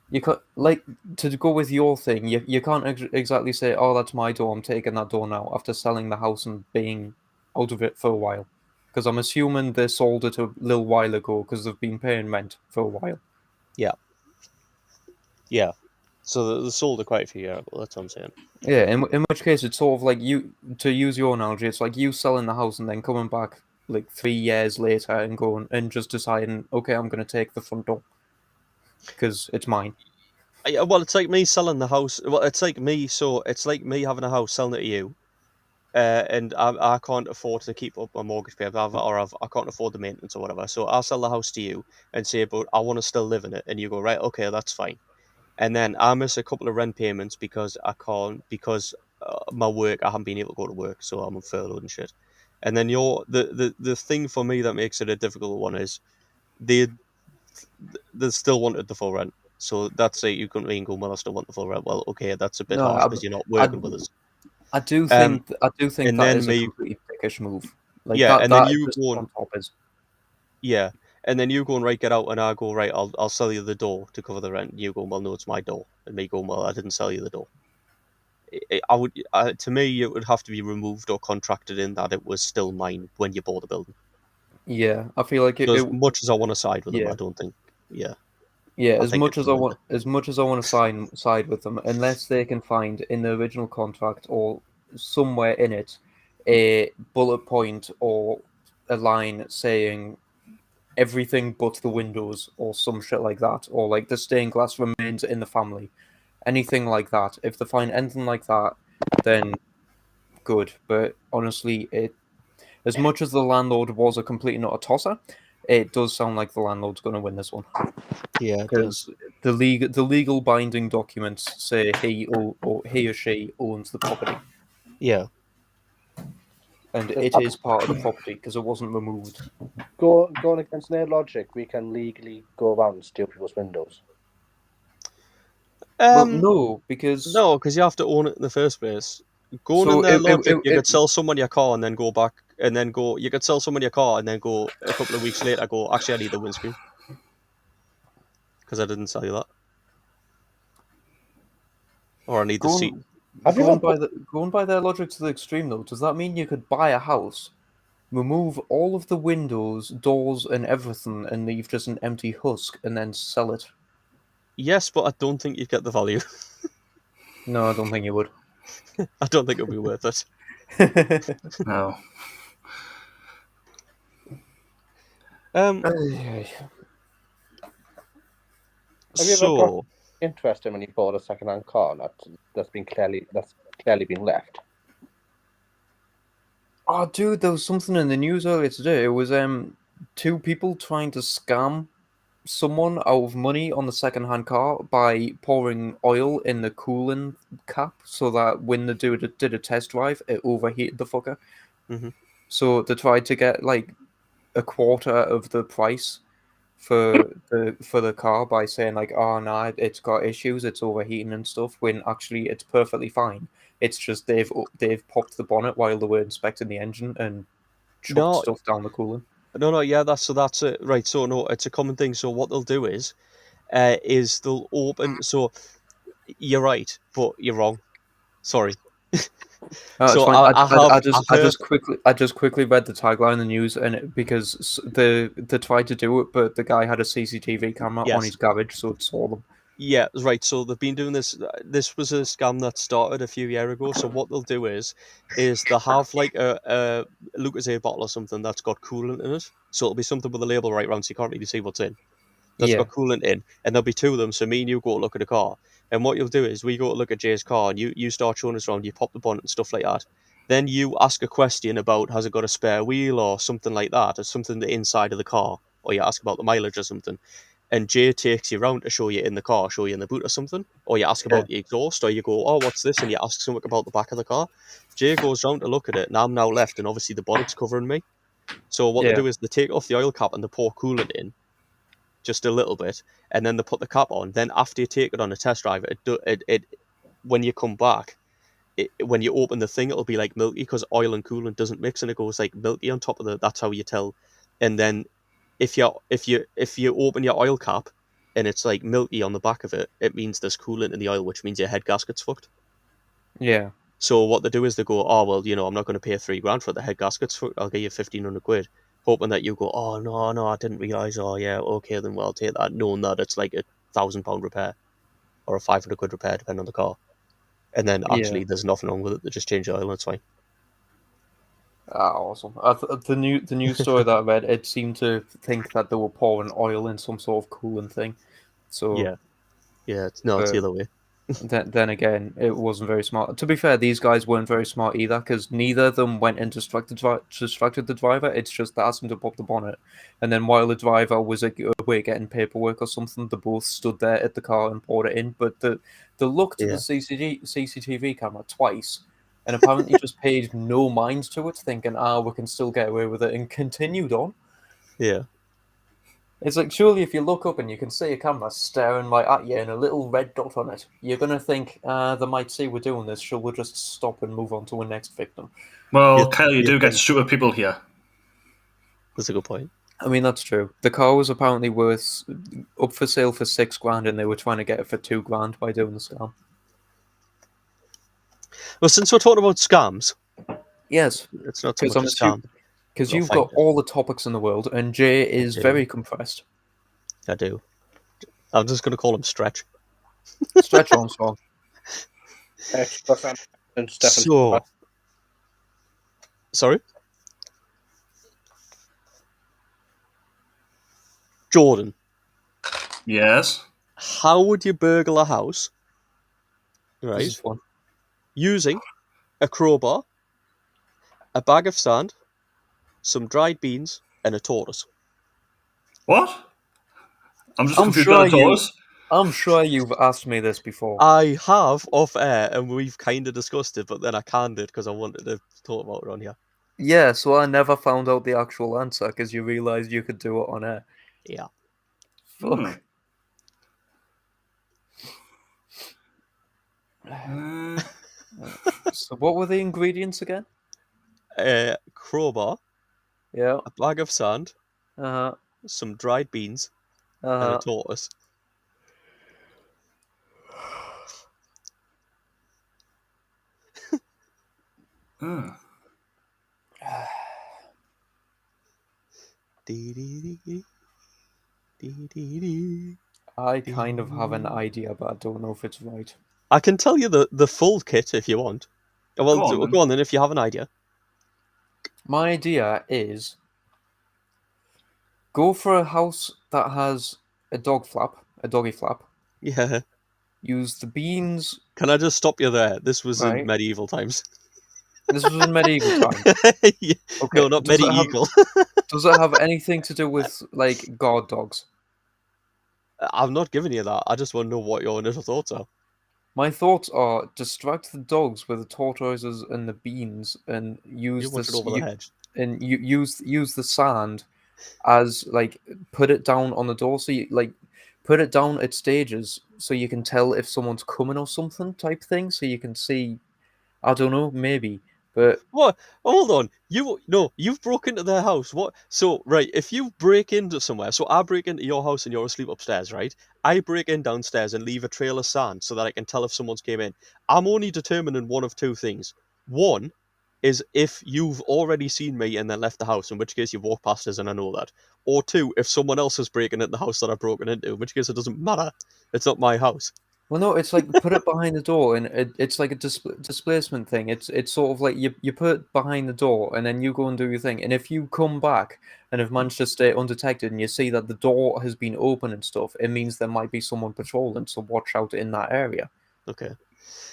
Speaker 1: You can't, like, to go with your thing, you can't exactly say, "Oh, that's my door, I'm taking that door now," after selling the house and being out of it for a while. Because I'm assuming they sold it a little while ago because they've been paying rent for a while.
Speaker 2: Yeah. So they sold it quite a few years ago, that's what I'm saying.
Speaker 1: Yeah, in which case it's sort of like you, to use your analogy, it's like you selling the house and then coming back like 3 years later and going and just deciding, okay, I'm going to take the front door because it's mine.
Speaker 2: Well, it's like me selling the house. Well, it's like me having a house, selling it to you, and I can't afford to keep up my mortgage payment, or I can't afford the maintenance or whatever. So I'll sell the house to you and say, but I want to still live in it, and you go, right, okay, that's fine. And then I miss a couple of rent payments because I can't, because my work, I haven't been able to go to work, so I'm on furlough and shit. And then the thing for me that makes it a difficult one is they still wanted the full rent. So that's it. You couldn't really go, well, I still want the full rent. Well, okay, that's a bit harsh because you're not working with us.
Speaker 1: I do think
Speaker 2: and
Speaker 1: that
Speaker 2: then
Speaker 1: is a
Speaker 2: me-
Speaker 1: completely dickish move. Like
Speaker 2: Yeah,
Speaker 1: that,
Speaker 2: and then
Speaker 1: that
Speaker 2: you
Speaker 1: just
Speaker 2: go on-
Speaker 1: on top is.
Speaker 2: Yeah, and then you go and right, get out, and I go, right, I'll sell you the door to cover the rent. And you go, well, no, it's my door, and me go, well, I didn't sell you the door. To me, it would have to be removed or contracted in that it was still mine when you bought the building.
Speaker 1: Yeah, I feel like
Speaker 2: So as much as I want to side with them,
Speaker 1: yeah.
Speaker 2: I don't think. Yeah,
Speaker 1: Yeah,
Speaker 2: I
Speaker 1: as
Speaker 2: think
Speaker 1: much
Speaker 2: it's
Speaker 1: as I want, to side with them, unless they can find in the original contract or somewhere in it a bullet point or a line saying everything but the windows or some shit like that, or like the stained glass remains in the family, anything like that. If they find anything like that, then good. But honestly, as much as the landlord was a complete and utter tosser, it does sound like the landlord's going to win this one.
Speaker 2: Yeah, it does.
Speaker 1: Because the legal binding documents say he or she owns the property,
Speaker 2: Yeah.
Speaker 1: and it is part of the property because it wasn't removed.
Speaker 3: Going against their logic, we can legally go around and steal people's windows.
Speaker 1: Well,
Speaker 2: Um,
Speaker 1: no, because
Speaker 2: no, because you have to own it in the first place. Going in
Speaker 1: so
Speaker 2: their logic, you could sell someone your car and then go back, and then go. You could sell someone your car and then go a couple of weeks later. Go, actually, I need the windscreen because I didn't sell you that, or I need the seat.
Speaker 1: going
Speaker 3: Have you
Speaker 1: going by their logic to the extreme though, does that mean you could buy a house, remove all of the windows, doors, and everything, and leave just an empty husk, and then sell it?
Speaker 2: Yes, but I don't think you'd get the value.
Speaker 1: No, I don't think you would.
Speaker 2: I don't think it'll be worth it.
Speaker 4: No.
Speaker 2: Um,
Speaker 3: Have you ever got
Speaker 2: so
Speaker 3: interested when you bought a second-hand car that's clearly been left?
Speaker 1: Oh, dude, there was something in the news earlier today. It was two people trying to scam someone out of money on the second-hand car by pouring oil in the cooling cap so that when the dude did a test drive, it overheated the fucker.
Speaker 2: Mhm.
Speaker 1: So they tried to get like a quarter of the price for the car by saying like, oh no, it's got issues, it's overheating and stuff, when actually it's perfectly fine. It's just they've popped the bonnet while they were inspecting the engine and chucked
Speaker 2: no,
Speaker 1: stuff down the coolant.
Speaker 2: no, yeah, that's it, right? So no, it's a common thing. So what they'll do is they'll open. So you're right, but you're wrong. Sorry.
Speaker 1: No, it's
Speaker 2: So
Speaker 1: fine.
Speaker 2: I heard.
Speaker 1: I just quickly read the tagline in the news, and because they tried to do it, but the guy had a CCTV camera on
Speaker 2: Yes.
Speaker 1: his garage, so it saw them.
Speaker 2: Yeah, right. So they've been doing this. This was a scam that started a few years ago. So what they'll do is they'll have like a Lucasade bottle or something that's got coolant in it. So it'll be something with a label right round, so you can't really see what's in. That's
Speaker 1: Yeah,
Speaker 2: got coolant in, and there'll be two of them. So me and you go look at a car, and what you'll do is we go to look at Jay's car, and you start showing us around. You pop the bonnet and stuff like that. Then you ask a question about has it got a spare wheel or something like that, or something the inside of the car, or you ask about the mileage or something. And Jay takes you around to show you in the car, show you in the boot or something, or you ask
Speaker 1: yeah,
Speaker 2: about the exhaust, or you go, oh, what's this? And you ask something about the back of the car. Jay goes round to look at it, and I'm now left, and obviously the bonnet's covering me. So what they
Speaker 1: yeah,
Speaker 2: do is they take off the oil cap and they pour coolant in, just a little bit, and then they put the cap on. Then after you take it on a test drive, it when you come back, when you open the thing, it'll be like milky because oil and coolant doesn't mix, and it goes like milky on top of the. That's how you tell. And then if you open your oil cap and it's like milky on the back of it, it means there's coolant in the oil, which means your head gasket's fucked.
Speaker 1: yeah,
Speaker 2: So what they do is they go, oh well, I'm not going to pay $3,000 for the head gaskets. I'll give you 1,500 quid, hoping that you go, oh no, I didn't realize. Oh yeah, okay then, well I'll take that, knowing that it's like £1,000 repair or a 500 quid repair, depending on the car. And then
Speaker 1: yeah.
Speaker 2: actually, there's nothing wrong with it. They just change the oil, and it's fine.
Speaker 1: Ah, awesome. The news story that I read, it seemed to think that they were pouring oil in some sort of coolant thing. So,
Speaker 2: Yeah, no, it's the
Speaker 1: but
Speaker 2: other way.
Speaker 1: then again, it wasn't very smart. To be fair, these guys weren't very smart either, because neither of them went and distracted the driver. It's just they asked him to pop the bonnet, and then while the driver was away getting paperwork or something, they both stood there at the car and poured it in. But they looked at the
Speaker 2: Yeah,
Speaker 1: CCTV camera twice, and apparently just paid no mind to it, thinking, we can still get away with it, and continued on.
Speaker 2: yeah.
Speaker 1: It's like, surely if you look up and you can see a camera staring right at you and a little red dot on it, you're going to think, they might see we're doing this, so we'll just stop and move on to a next victim.
Speaker 4: Well,
Speaker 2: You,
Speaker 4: Kyle, you
Speaker 2: you
Speaker 4: do get
Speaker 2: think
Speaker 4: stupid people here.
Speaker 2: that's a good point.
Speaker 1: I mean, that's true. The car was apparently worth up for sale for $6,000, and they were trying to get it for $2,000 by doing the scam.
Speaker 2: Well, since we're talking about scams,
Speaker 1: Yes,
Speaker 2: it's not so
Speaker 1: because
Speaker 2: much a scam. I'll
Speaker 1: you've
Speaker 2: find
Speaker 1: got all the topics in the world, and Jay is
Speaker 2: do.
Speaker 1: very compressed.
Speaker 2: I do. I'm just going to call him Stretch.
Speaker 1: Stretch Armstrong.
Speaker 3: And Stefan.
Speaker 2: So, sorry? Jordan,
Speaker 4: Yes.
Speaker 2: how would you burgle a house,
Speaker 1: This
Speaker 2: right,
Speaker 1: is fun.
Speaker 2: using a crowbar, a bag of sand, some dried beans, and a tortoise?
Speaker 4: What? I'm just
Speaker 1: I'm
Speaker 4: confused
Speaker 1: sure
Speaker 4: about the tortoise.
Speaker 1: I'm sure you've asked me this before.
Speaker 2: I have off air, and we've kind of discussed it, but then I canned it because I wanted to talk about it on here.
Speaker 1: Yeah, so I never found out the actual answer because you realised you could do it on air.
Speaker 2: Yeah.
Speaker 1: Fuck.
Speaker 4: Uh,
Speaker 1: So what were the ingredients again?
Speaker 2: A crowbar,
Speaker 1: Yeah.
Speaker 2: a bag of sand,
Speaker 1: Uh-huh.
Speaker 2: some dried beans, and a
Speaker 1: Uh-huh.
Speaker 2: tortoise.
Speaker 4: uh.
Speaker 1: I kind of have an idea, but I don't know if it's right.
Speaker 2: I can tell you the full kit if you want. Well,
Speaker 4: Go on, then.
Speaker 2: go on then if you have an idea.
Speaker 1: My idea is go for a house that has a doggy flap.
Speaker 2: Yeah.
Speaker 1: Use the beans,
Speaker 2: Can I just stop you there? This was in
Speaker 1: right?
Speaker 2: medieval times.
Speaker 1: This was in medieval times.
Speaker 2: Yeah.
Speaker 1: Okay.
Speaker 2: No, not medieval.
Speaker 1: Does it have anything to do with like guard dogs?
Speaker 2: I'm not giving you that. I just want to know what your initial thoughts are.
Speaker 1: My thoughts are distract the dogs with the tortoises and the beans, and
Speaker 2: You
Speaker 1: use
Speaker 2: want it
Speaker 1: this
Speaker 2: over the hedge.
Speaker 1: and you use the sand as like put it down on the door, so you like put it down at stages so you can tell if someone's coming or something type thing, so you can see. I don't know, maybe, but
Speaker 2: What? Hold on. You've broke into their house. What? So, right, if you break into somewhere, so I break into your house and you're asleep upstairs, right? I break in downstairs and leave a trail of sand so that I can tell if someone's came in. I'm only determining one of two things. One is if you've already seen me and then left the house, in which case you've walked past us and I know that. Or two, if someone else is breaking into the house that I've broken into, in which case it doesn't matter. It's not my house.
Speaker 1: well, no, it's like put it behind the door, and it's like a displacement thing. It's sort of like you put it behind the door, and then you go and do your thing. And if you come back and have managed to stay undetected, and you see that the door has been open and stuff, it means there might be someone patrolling. So watch out in that area.
Speaker 2: Okay.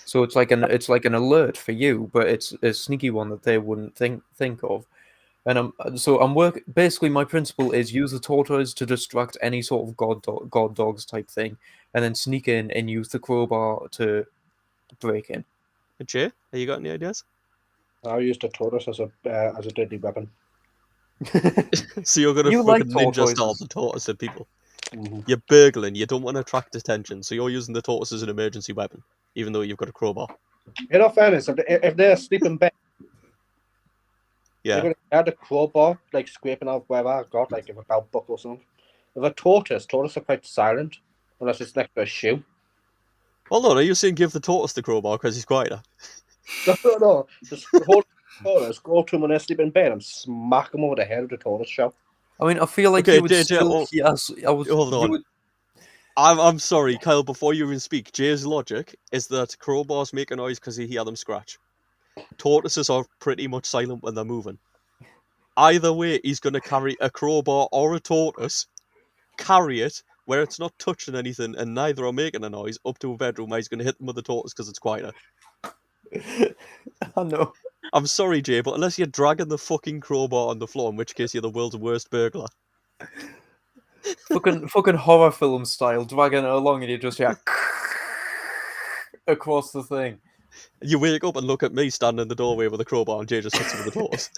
Speaker 1: So it's like an alert for you, but it's a sneaky one that they wouldn't think of. And I'm work. Basically, my principle is use the tortoise to distract any sort of god dogs type thing, and then sneak in and use the crowbar to break in.
Speaker 2: Jay, have you got any ideas?
Speaker 3: I used a tortoise as a deadly weapon.
Speaker 2: So you're gonna
Speaker 1: You like
Speaker 2: fucking ninja style
Speaker 1: tortoises.
Speaker 2: the tortoise at people.
Speaker 3: Mm-hmm.
Speaker 2: You're burgling. You don't want to attract attention, so you're using the tortoise as an emergency weapon, even though you've got a crowbar.
Speaker 3: In all fairness, if they're asleep in bed,
Speaker 2: Yeah.
Speaker 3: they're going to add a crowbar, like scraping out wherever I've got, like if a belt buckle or something. With a tortoise are quite silent, unless it's next to a shoe.
Speaker 2: Hold on, are you saying give the tortoise the crowbar because he's quieter?
Speaker 3: No. Just hold the tortoise, go to them when they're sleeping in bed, and smack them over the head with the tortoise shell.
Speaker 1: I mean, I feel like
Speaker 2: Okay,
Speaker 1: you would
Speaker 2: Jay,
Speaker 1: still. Yes, I was.
Speaker 2: hold
Speaker 1: you
Speaker 2: on.
Speaker 1: would-
Speaker 2: I'm sorry, Kyle. Before you even speak, Jay's logic is that crowbars make a noise because you hear them scratch. Tortoises are pretty much silent when they're moving. Either way, he's going to carry a crowbar or a tortoise, carry it where it's not touching anything, and neither are making a noise up to a bedroom where he's going to hit them with the tortoise because it's quieter.
Speaker 1: I know.
Speaker 2: I'm sorry, Jay, but unless you're dragging the fucking crowbar on the floor, in which case you're the world's worst burglar.
Speaker 1: Fucking horror film style, dragging it along, and you just across the thing.
Speaker 2: You wake up and look at me standing in the doorway with a crowbar, and Jay just hits him with the tortoise.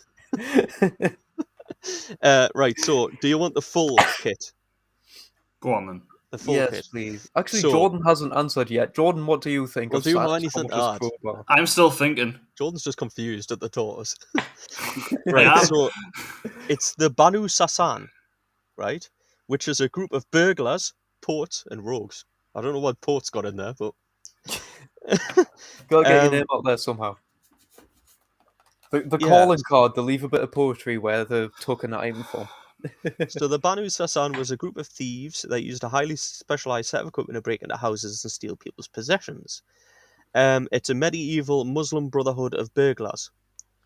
Speaker 2: Right, so do you want the full kit?
Speaker 4: Go on, then.
Speaker 2: The full
Speaker 1: Yes,
Speaker 2: kit.
Speaker 1: please. Actually,
Speaker 2: So-
Speaker 1: Jordan hasn't answered yet. Jordan, what do you think
Speaker 2: Well,
Speaker 1: of
Speaker 2: do you have
Speaker 1: Sash
Speaker 2: anything to
Speaker 1: Thomas's
Speaker 2: add?
Speaker 1: crowbar?
Speaker 4: I'm still thinking.
Speaker 2: Jordan's just confused at the tortoise.
Speaker 4: I
Speaker 2: Right,
Speaker 4: am.
Speaker 2: so it's the Banu Sasan, right? Which is a group of burglars, poets, and rogues. I don't know what poets got in there, but
Speaker 1: Gotta get your
Speaker 2: Um,
Speaker 1: name out there somehow. The
Speaker 2: yeah.
Speaker 1: calling card, they leave a bit of poetry where they took an item from.
Speaker 2: So the Banu Sasan was a group of thieves that used a highly specialized set of equipment to break into houses and steal people's possessions. It's a medieval Muslim brotherhood of burglars.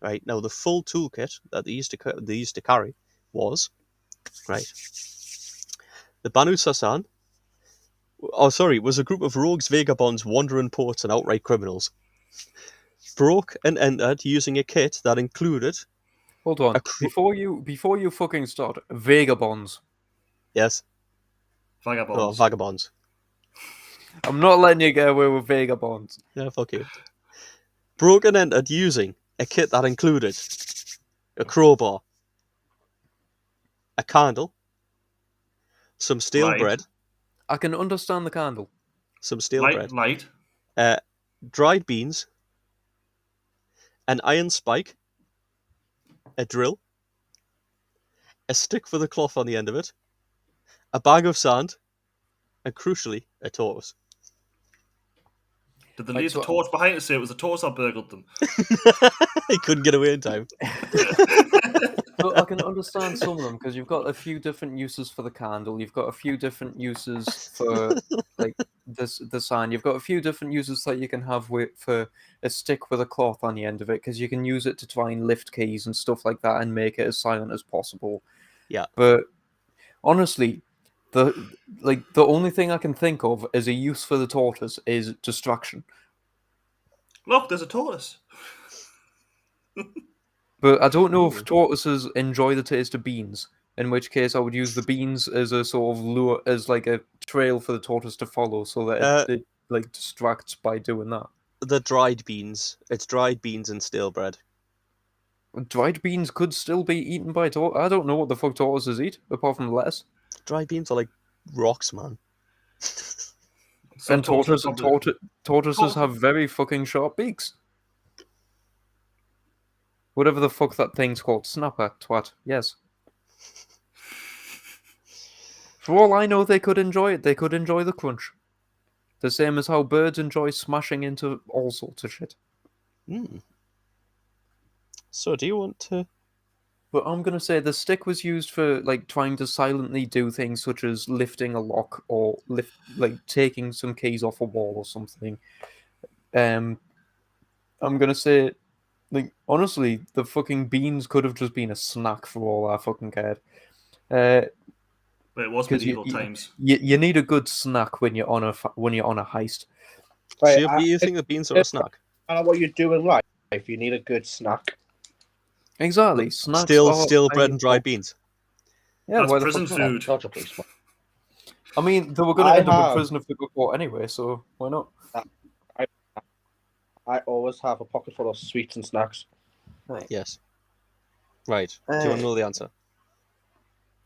Speaker 2: Right now, the full toolkit that they used to carry was right. The Banu Sasan. Was a group of rogues, vagabonds, wandering poets, and outright criminals. Broke and entered using a kit that included
Speaker 1: Hold on.
Speaker 2: a
Speaker 1: Before you fucking start, vagabonds.
Speaker 2: Yes. Oh,
Speaker 4: Vagabonds.
Speaker 2: vagabonds.
Speaker 1: I'm not letting you get away with vagabonds.
Speaker 2: Yeah, fuck you. Broke and entered using a kit that included a crowbar, a candle, some stale
Speaker 4: Light.
Speaker 2: bread,
Speaker 1: I can understand the candle.
Speaker 4: Light.
Speaker 2: dried beans, an iron spike, a drill, a stick for the cloth on the end of it, a bag of sand, and crucially, a tortoise.
Speaker 4: Did they
Speaker 1: Right,
Speaker 4: leave the
Speaker 1: so-
Speaker 4: torch behind to say it was the torch that burgled them?
Speaker 2: He couldn't get away in time.
Speaker 1: So I can understand some of them because you've got a few different uses for the candle. You've got a few different uses for like the sign. You've got a few different uses that you can have for a stick with a cloth on the end of it because you can use it to try and lift keys and stuff like that and make it as silent as possible.
Speaker 2: Yeah.
Speaker 1: But honestly, the only thing I can think of as a use for the tortoise is distraction.
Speaker 4: Look, there's a tortoise.
Speaker 1: But I don't know if tortoises enjoy the taste of beans, in which case I would use the beans as a sort of lure, as like a trail for the tortoise to follow, so that it like distracts by doing that.
Speaker 2: The dried beans. It's dried beans and stale bread.
Speaker 1: Dried beans could still be eaten by tortoises. I don't know what the fuck tortoises eat, apart from lettuce.
Speaker 2: Dried beans are like rocks, man.
Speaker 4: So
Speaker 1: And
Speaker 4: tortoises
Speaker 1: tortoises have very fucking sharp beaks. Whatever the fuck that thing's called. Snapper, twat. Yes. For all I know, they could enjoy it. They could enjoy the crunch. The same as how birds enjoy smashing into all sorts of shit.
Speaker 2: So do you want to...
Speaker 1: But I'm going to say the stick was used for like trying to silently do things such as lifting a lock or taking some keys off a wall or something. I'm going to say, like, honestly, the fucking beans could have just been a snack for all I fucking cared.
Speaker 4: But it was
Speaker 1: 'cause
Speaker 4: medieval times.
Speaker 1: You need a good snack when you're on a heist.
Speaker 3: Right,
Speaker 2: So you think the beans are a snack?
Speaker 3: I know what you're doing right. If you need a good snack,
Speaker 1: Exactly. Snacks
Speaker 2: Stale
Speaker 1: are
Speaker 2: bread and dried
Speaker 1: important.
Speaker 2: beans.
Speaker 1: Yeah,
Speaker 4: That's
Speaker 1: why the
Speaker 4: prison
Speaker 1: fuck not?
Speaker 4: food.
Speaker 3: not a policeman.
Speaker 1: I mean, they were going
Speaker 3: I
Speaker 1: to end up in
Speaker 3: have-
Speaker 1: prison if they got caught anyway, so why not?
Speaker 3: I always have a pocket full of sweets and snacks.
Speaker 2: Yes. Right. Do you want to know the answer?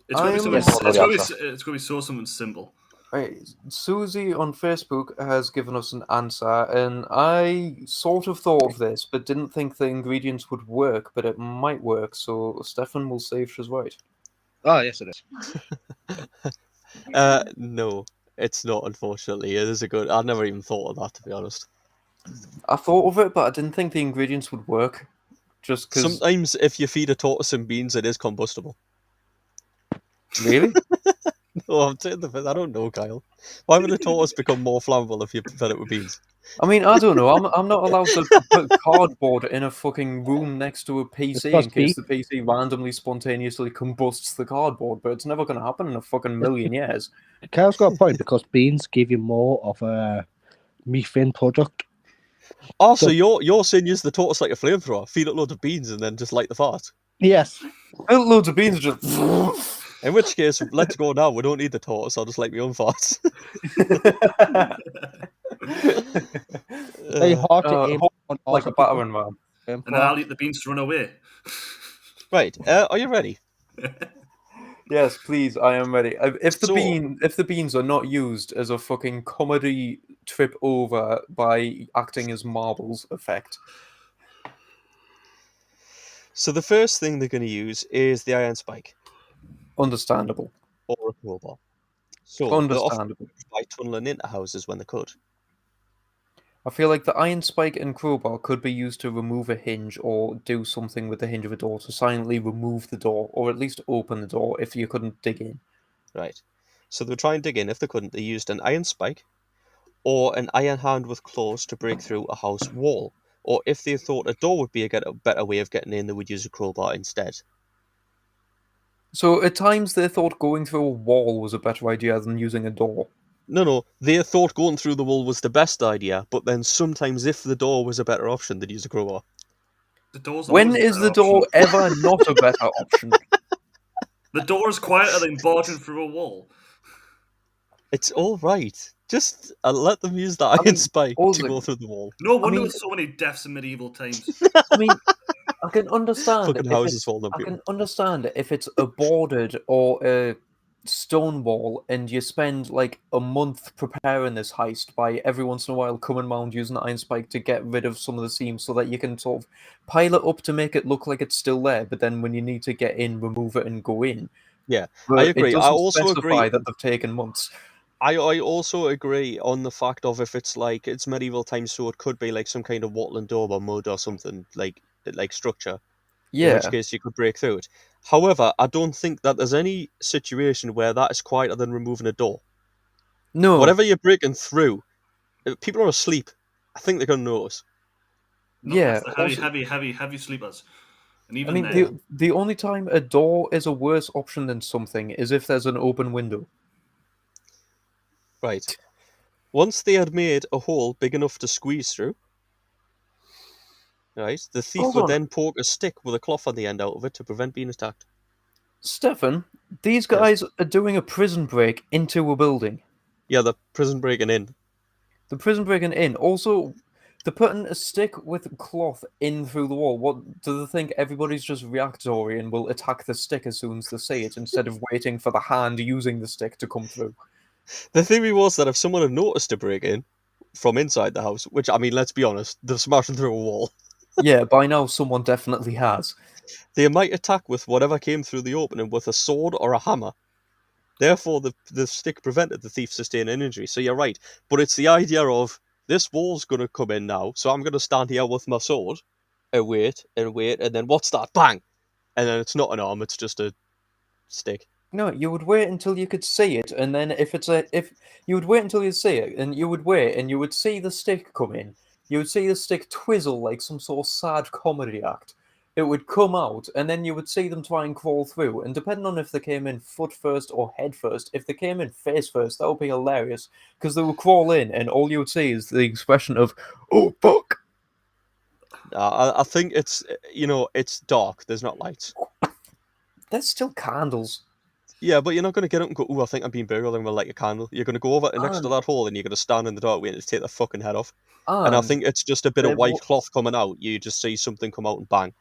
Speaker 4: It's going to be something.
Speaker 3: Yes, I know the answer.
Speaker 4: It's going to be something simple.
Speaker 1: Right, Susie on Facebook has given us an answer, and I sort of thought of this, but didn't think the ingredients would work, but it might work, so Stefan will see if she's right.
Speaker 3: Oh, yes, it is.
Speaker 2: No, it's not, unfortunately. It is a good... I'd never even thought of that, to be honest.
Speaker 1: I thought of it, but I didn't think the ingredients would work, just because...
Speaker 2: Sometimes if you feed a tortoise some beans, it is combustible.
Speaker 1: Really?
Speaker 2: No, I'm saying I don't know, Kyle. Why would a tortoise become more flammable if you fed it with beans?
Speaker 1: I mean, I don't know. I'm not allowed to put cardboard in a fucking room next to a PC in case the PC randomly, spontaneously combusts the cardboard, but it's never going to happen in a fucking million years.
Speaker 3: Kyle's got a point because beans give you more of a methane product.
Speaker 2: Oh, so you're saying use the tortoise like a flamethrower, feed it loads of beans, and then just light the fart?
Speaker 3: Yes.
Speaker 1: Loads of beans are just...
Speaker 2: In which case, let's go now. We don't need the tortoise. I'll just light my own farts.
Speaker 3: Very hard to aim on
Speaker 1: like a battering ram.
Speaker 4: And then I'll eat the beans to run away.
Speaker 2: Right, are you ready?
Speaker 1: Yes, please, I am ready. If
Speaker 2: So-
Speaker 1: the beans are not used as a fucking comedy trip over by acting as marbles effect.
Speaker 2: So the first thing they're going to use is the iron spike
Speaker 1: Understandable.
Speaker 2: or a crowbar. So they're often
Speaker 1: Understandable.
Speaker 2: used by tunneling into houses when they could.
Speaker 1: I feel like the iron spike and crowbar could be used to remove a hinge or do something with the hinge of a door to silently remove the door, or at least open the door if you couldn't dig in.
Speaker 2: Right. So they would try and dig in. If they couldn't, they used an iron spike or an iron hand with claws to break through a house wall. Or if they thought a door would be a better way of getting in, they would use a crowbar instead.
Speaker 1: So at times they thought going through a wall was a better idea than using a door.
Speaker 2: No, they thought going through the wall was the best idea, but then sometimes if the door was a better option, they'd use a crowbar.
Speaker 4: The door's
Speaker 1: When
Speaker 4: always a
Speaker 1: is the
Speaker 4: better
Speaker 1: door
Speaker 4: option.
Speaker 1: ever not a better option?
Speaker 4: The door is quieter than barging through a wall.
Speaker 2: It's all right. Just let them use the
Speaker 1: I
Speaker 2: iron
Speaker 1: mean,
Speaker 2: spike to
Speaker 1: also,
Speaker 2: go through the wall.
Speaker 4: No wonder
Speaker 1: mean-
Speaker 4: there's so many deaths in medieval times.
Speaker 1: I mean, I can understand
Speaker 2: Fucking
Speaker 1: if
Speaker 2: houses
Speaker 1: it's.
Speaker 2: falling on
Speaker 1: I
Speaker 2: people.
Speaker 1: can understand if it's a boarded or a stone wall, and you spend like a month preparing this heist by every once in a while coming round using the iron spike to get rid of some of the seams, so that you can sort of pile it up to make it look like it's still there. But then when you need to get in, remove it and go in.
Speaker 2: Yeah,
Speaker 1: But
Speaker 2: I agree.
Speaker 1: It
Speaker 2: I
Speaker 1: doesn't
Speaker 2: also
Speaker 1: specify
Speaker 2: agree.
Speaker 1: that they've taken months.
Speaker 2: I also agree on the fact of if it's like it's medieval times, so it could be like some kind of watling door or mud or something like structure. In which
Speaker 1: Yeah.
Speaker 2: case you could break through it. However, I don't think that there's any situation where that is quieter than removing a door.
Speaker 1: No.
Speaker 2: Whatever you're breaking through, if people are asleep. I think they're gonna notice.
Speaker 4: Not
Speaker 1: Yeah.
Speaker 4: unless they're heavy sleepers. And
Speaker 1: I
Speaker 4: even
Speaker 1: mean,
Speaker 4: then,
Speaker 1: the only time a door is a worse option than something is if there's an open window.
Speaker 2: Right. Once they had made a hole big enough to squeeze through, right, the thief
Speaker 1: Hold
Speaker 2: would
Speaker 1: on.
Speaker 2: then poke a stick with a cloth on the end out of it to prevent being attacked.
Speaker 1: Stefan, these
Speaker 2: Yes.
Speaker 1: guys are doing a prison break into a building.
Speaker 2: Yeah, the prison breaking in.
Speaker 1: The prison breaking in. Also, they're putting a stick with cloth in through the wall. What do they think? Everybody's just reactory and will attack the stick as soon as they see it, instead of waiting for the hand using the stick to come through.
Speaker 2: The theory was that if someone had noticed a break in from inside the house, which I mean, let's be honest, they're smashing through a wall,
Speaker 1: Yeah, by now someone definitely has.
Speaker 2: they might attack with whatever came through the opening with a sword or a hammer. Therefore, the stick prevented the thief sustaining injury. So you're right, but it's the idea of this wall's going to come in now, so I'm going to stand here with my sword and wait, and then what's that? Bang! And then it's not an arm, it's just a stick.
Speaker 1: No, you would wait until you could see it, and then if you would wait until you see it, and you would wait, and you would see the stick come in. You would see the stick twizzle like some sort of sad comedy act. It would come out, and then you would see them try and crawl through. And depending on if they came in foot first or head first, if they came in face first, that would be hilarious because they would crawl in, and all you would see is the expression of "Oh fuck."
Speaker 2: I think it's, it's dark, there's not lights.
Speaker 1: There's still candles.
Speaker 2: Yeah, but you're not going to get up and go, "Ooh, I think I'm being burgled," and we'll light a candle. You're going to go over next to
Speaker 1: And
Speaker 2: that hole and you're going to stand in the dark waiting to take the fucking head off. And I
Speaker 1: and
Speaker 2: think it's just a bit of
Speaker 1: there,
Speaker 2: white
Speaker 1: wa-
Speaker 2: cloth coming out. You just see something come out and bang.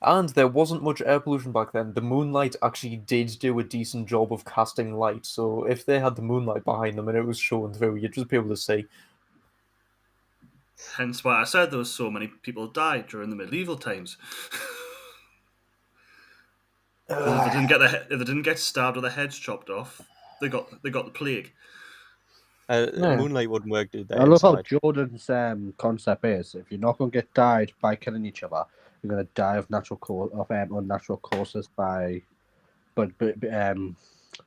Speaker 1: and there wasn't much air pollution back then. The moonlight actually did do a decent job of casting light. So if they had the moonlight behind them and it was showing through, you'd just be able to see.
Speaker 4: hence why I said there was so many people died during the medieval times. Because if they didn't get stabbed or their heads chopped off, they got the plague.
Speaker 1: Yeah.
Speaker 2: Moonlight wouldn't work, dude. They're
Speaker 3: I love how
Speaker 2: inside.
Speaker 3: Jordan's concept is: if you're not going to get died by killing each other, you're going to die of unnatural causes but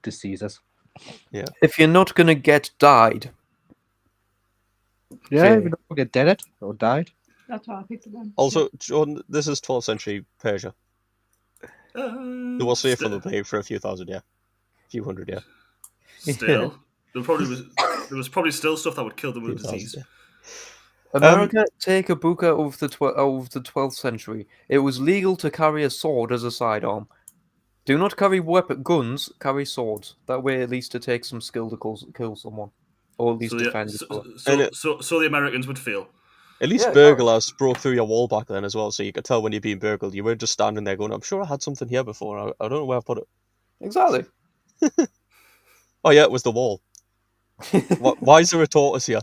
Speaker 3: diseases.
Speaker 1: If you're not gonna get died,
Speaker 3: Yeah,
Speaker 1: Fair.
Speaker 3: if you're not going to get dead or died.
Speaker 5: That's why I picked the one.
Speaker 2: Also, Jordan, this is 12th century Persia. They were safe from the
Speaker 4: Still,
Speaker 2: plague for a few thousand, yeah. A few hundred, yeah.
Speaker 4: still there was probably still stuff that would kill them with
Speaker 2: Few thousand,
Speaker 4: disease.
Speaker 2: yeah.
Speaker 1: America take a book out of the 12th century. It was legal to carry a sword as a sidearm. Do not carry guns. Carry swords. That way, at least, it takes some skill to kill someone, or at least
Speaker 4: So
Speaker 1: defend
Speaker 4: the,
Speaker 1: yourself.
Speaker 4: so the Americans would feel.
Speaker 2: At least
Speaker 1: Yeah,
Speaker 2: burglars broke through your wall back then as well, so you could tell when you're being burgled. You weren't just standing there going, "I'm sure I had something here before. I don't know where I put it."
Speaker 1: Exactly.
Speaker 2: Oh yeah, it was the wall. Why is there a tortoise here?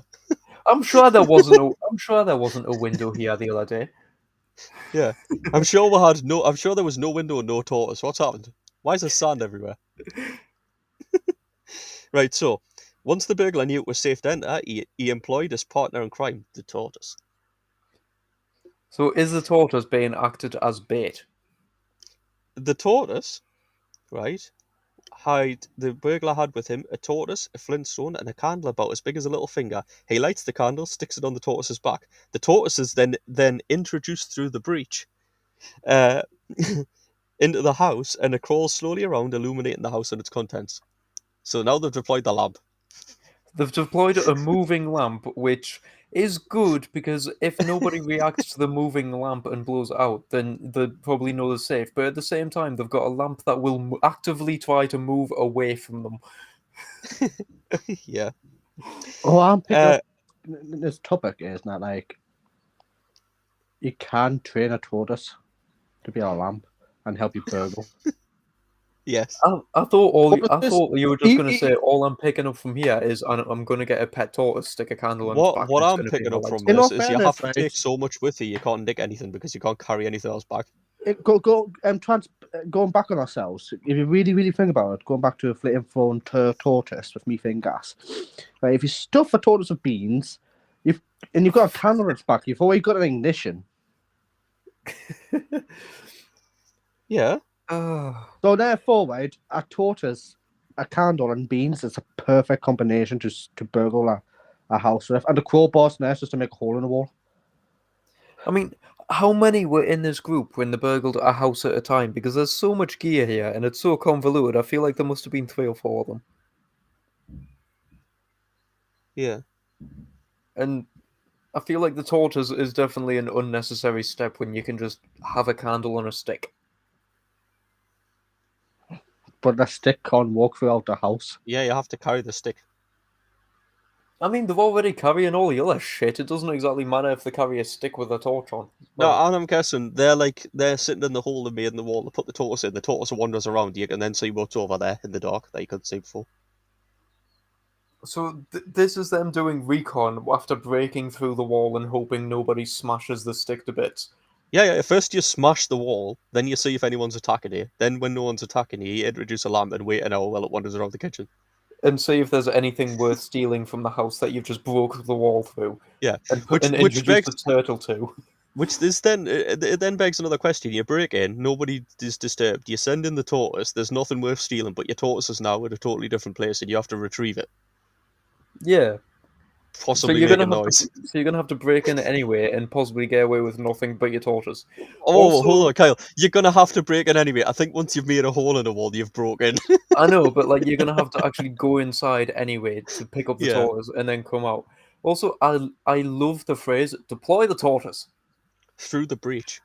Speaker 1: I'm sure there wasn't. I'm sure there wasn't a window here the other day.
Speaker 2: Yeah, I'm sure we had no. I'm sure there was no window and no tortoise. What's happened? Why is there sand everywhere? Right. So, once the burglar knew it was safe to enter, he employed his partner in crime, the tortoise.
Speaker 1: So, is the tortoise being acted as bait?
Speaker 2: The tortoise, right? The burglar had with him a tortoise, a flintstone, and a candle about as big as a little finger. He lights the candle, sticks it on the tortoise's back. The tortoise is then introduced through the breach into the house, and it crawls slowly around, illuminating the house and its contents. So now they've deployed the lamp.
Speaker 1: They've deployed a moving lamp, which is good because if nobody reacts to the moving lamp and blows it out, then they probably know they're safe. But at the same time, they've got a lamp that will actively try to move away from them.
Speaker 2: Yeah.
Speaker 3: Oh, I'm picking up this topic is not like you can train a tortoise to be a lamp and help you burgle.
Speaker 2: Yes.
Speaker 1: I thought
Speaker 3: Tortoises-
Speaker 1: you were just going to say all I'm picking up from here is I'm going to get a pet tortoise, stick a candle on its back.
Speaker 2: What
Speaker 1: and it's
Speaker 2: I'm
Speaker 1: gonna be
Speaker 2: picking
Speaker 1: my
Speaker 2: up from
Speaker 1: legs.
Speaker 3: In all
Speaker 2: this is you
Speaker 3: fairness,
Speaker 2: have to
Speaker 3: right?
Speaker 2: take so much with you, you can't nick anything because you can't carry anything else back.
Speaker 3: Going back on ourselves, if you really think about it, going back to a flame thrown tortoise with methane gas, right? If you stuff a tortoise with beans, you've got a candle on its back, you've already got an ignition.
Speaker 2: Yeah.
Speaker 3: So therefore, right, a tortoise, a candle, and beans is a perfect combination to burgle a house with, and the crowbar's nest just to make a hole in the wall.
Speaker 1: I mean, how many were in this group when they burgled a house at a time? Because there's so much gear here and it's so convoluted. I feel like there must have been 3 or 4 of them.
Speaker 2: Yeah.
Speaker 1: And I feel like the tortoise is definitely an unnecessary step when you can just have a candle on a stick.
Speaker 3: But the stick can't walk throughout the house.
Speaker 2: Yeah, you have to carry the stick.
Speaker 1: I mean, they're already carrying all the other shit. It doesn't exactly matter if they carry a stick with a torch on.
Speaker 2: No,
Speaker 1: Well,
Speaker 2: and I'm guessing they're sitting in the hole they made in the wall to put the tortoise in. The tortoise wanders around, you can then see what's over there in the dark that you couldn't see before.
Speaker 1: so this is them doing recon after breaking through the wall and hoping nobody smashes the stick to bits.
Speaker 2: Yeah, first you smash the wall, then you see if anyone's attacking you. Then when no one's attacking you introduce a lamp and wait an hour while it wanders around the kitchen.
Speaker 1: And see if there's anything worth stealing from the house that you've just broke the wall through.
Speaker 2: Yeah,
Speaker 1: And
Speaker 2: which
Speaker 1: introduce
Speaker 2: begs
Speaker 1: the turtle to.
Speaker 2: which this then it then begs another question. You break in, nobody is disturbed. You send in the tortoise. There's nothing worth stealing, but your tortoise is now at a totally different place, and you have to retrieve it,
Speaker 1: Yeah.
Speaker 2: possibly making noise.
Speaker 1: So you're gonna have to break in anyway and possibly get away with nothing but your tortoise.
Speaker 2: Oh,
Speaker 1: Also-
Speaker 2: hold on, Kyle. You're gonna have to break in anyway. I think once you've made a hole in the wall, you've broken.
Speaker 1: I know, but like you're gonna have to actually go inside anyway to pick up the
Speaker 2: Yeah.
Speaker 1: tortoise and then come out. Also, I love the phrase "deploy the tortoise."
Speaker 2: Through the breach.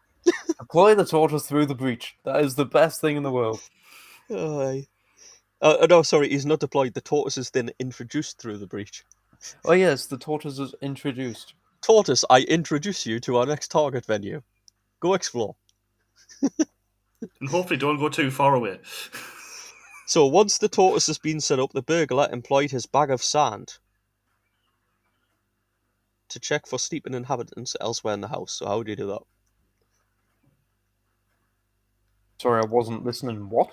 Speaker 1: Deploy the tortoise through the breach. That is the best thing in the world.
Speaker 2: No, sorry, he's not deployed. The tortoise is then introduced through the breach.
Speaker 1: Oh yes, the tortoise is introduced.
Speaker 2: Tortoise, I introduce you to our next target venue. Go explore.
Speaker 4: And hopefully don't go too far away.
Speaker 2: So once the tortoise has been set up, the burglar employed his bag of sand to check for sleeping inhabitants elsewhere in the house. So how do you do that?
Speaker 1: Sorry, I wasn't listening. What?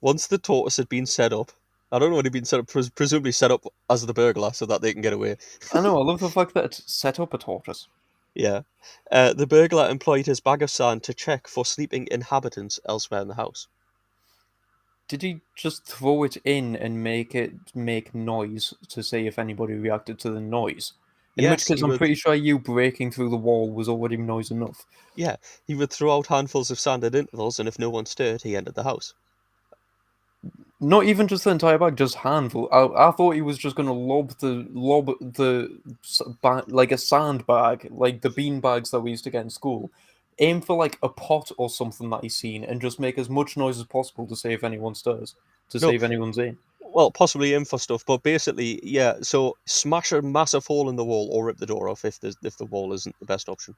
Speaker 2: Once the tortoise had been set up, I don't know what had been set up, presumably set up as the burglar so that they can get away.
Speaker 1: I know. I love the fact that it's set up a tortoise.
Speaker 2: Yeah. The burglar employed his bag of sand to check for sleeping inhabitants elsewhere in the house.
Speaker 1: Did he just throw it in and make it make noise to see if anybody reacted to the noise? In which case, I'm pretty sure you breaking through the wall was already noise enough.
Speaker 2: Yeah, he would throw out handfuls of sand at intervals, and if no one stirred, he entered the house.
Speaker 1: Not even just the entire bag, just handful. I thought he was just gonna lob like a sandbag, like the bean bags that we used to get in school. Aim for like a pot or something that he's seen, and just make as much noise as possible to see if anyone stirs, see if anyone's in.
Speaker 2: Well, possibly in for stuff, but basically, yeah. So smash a massive hole in the wall or rip the door off if the wall isn't the best option.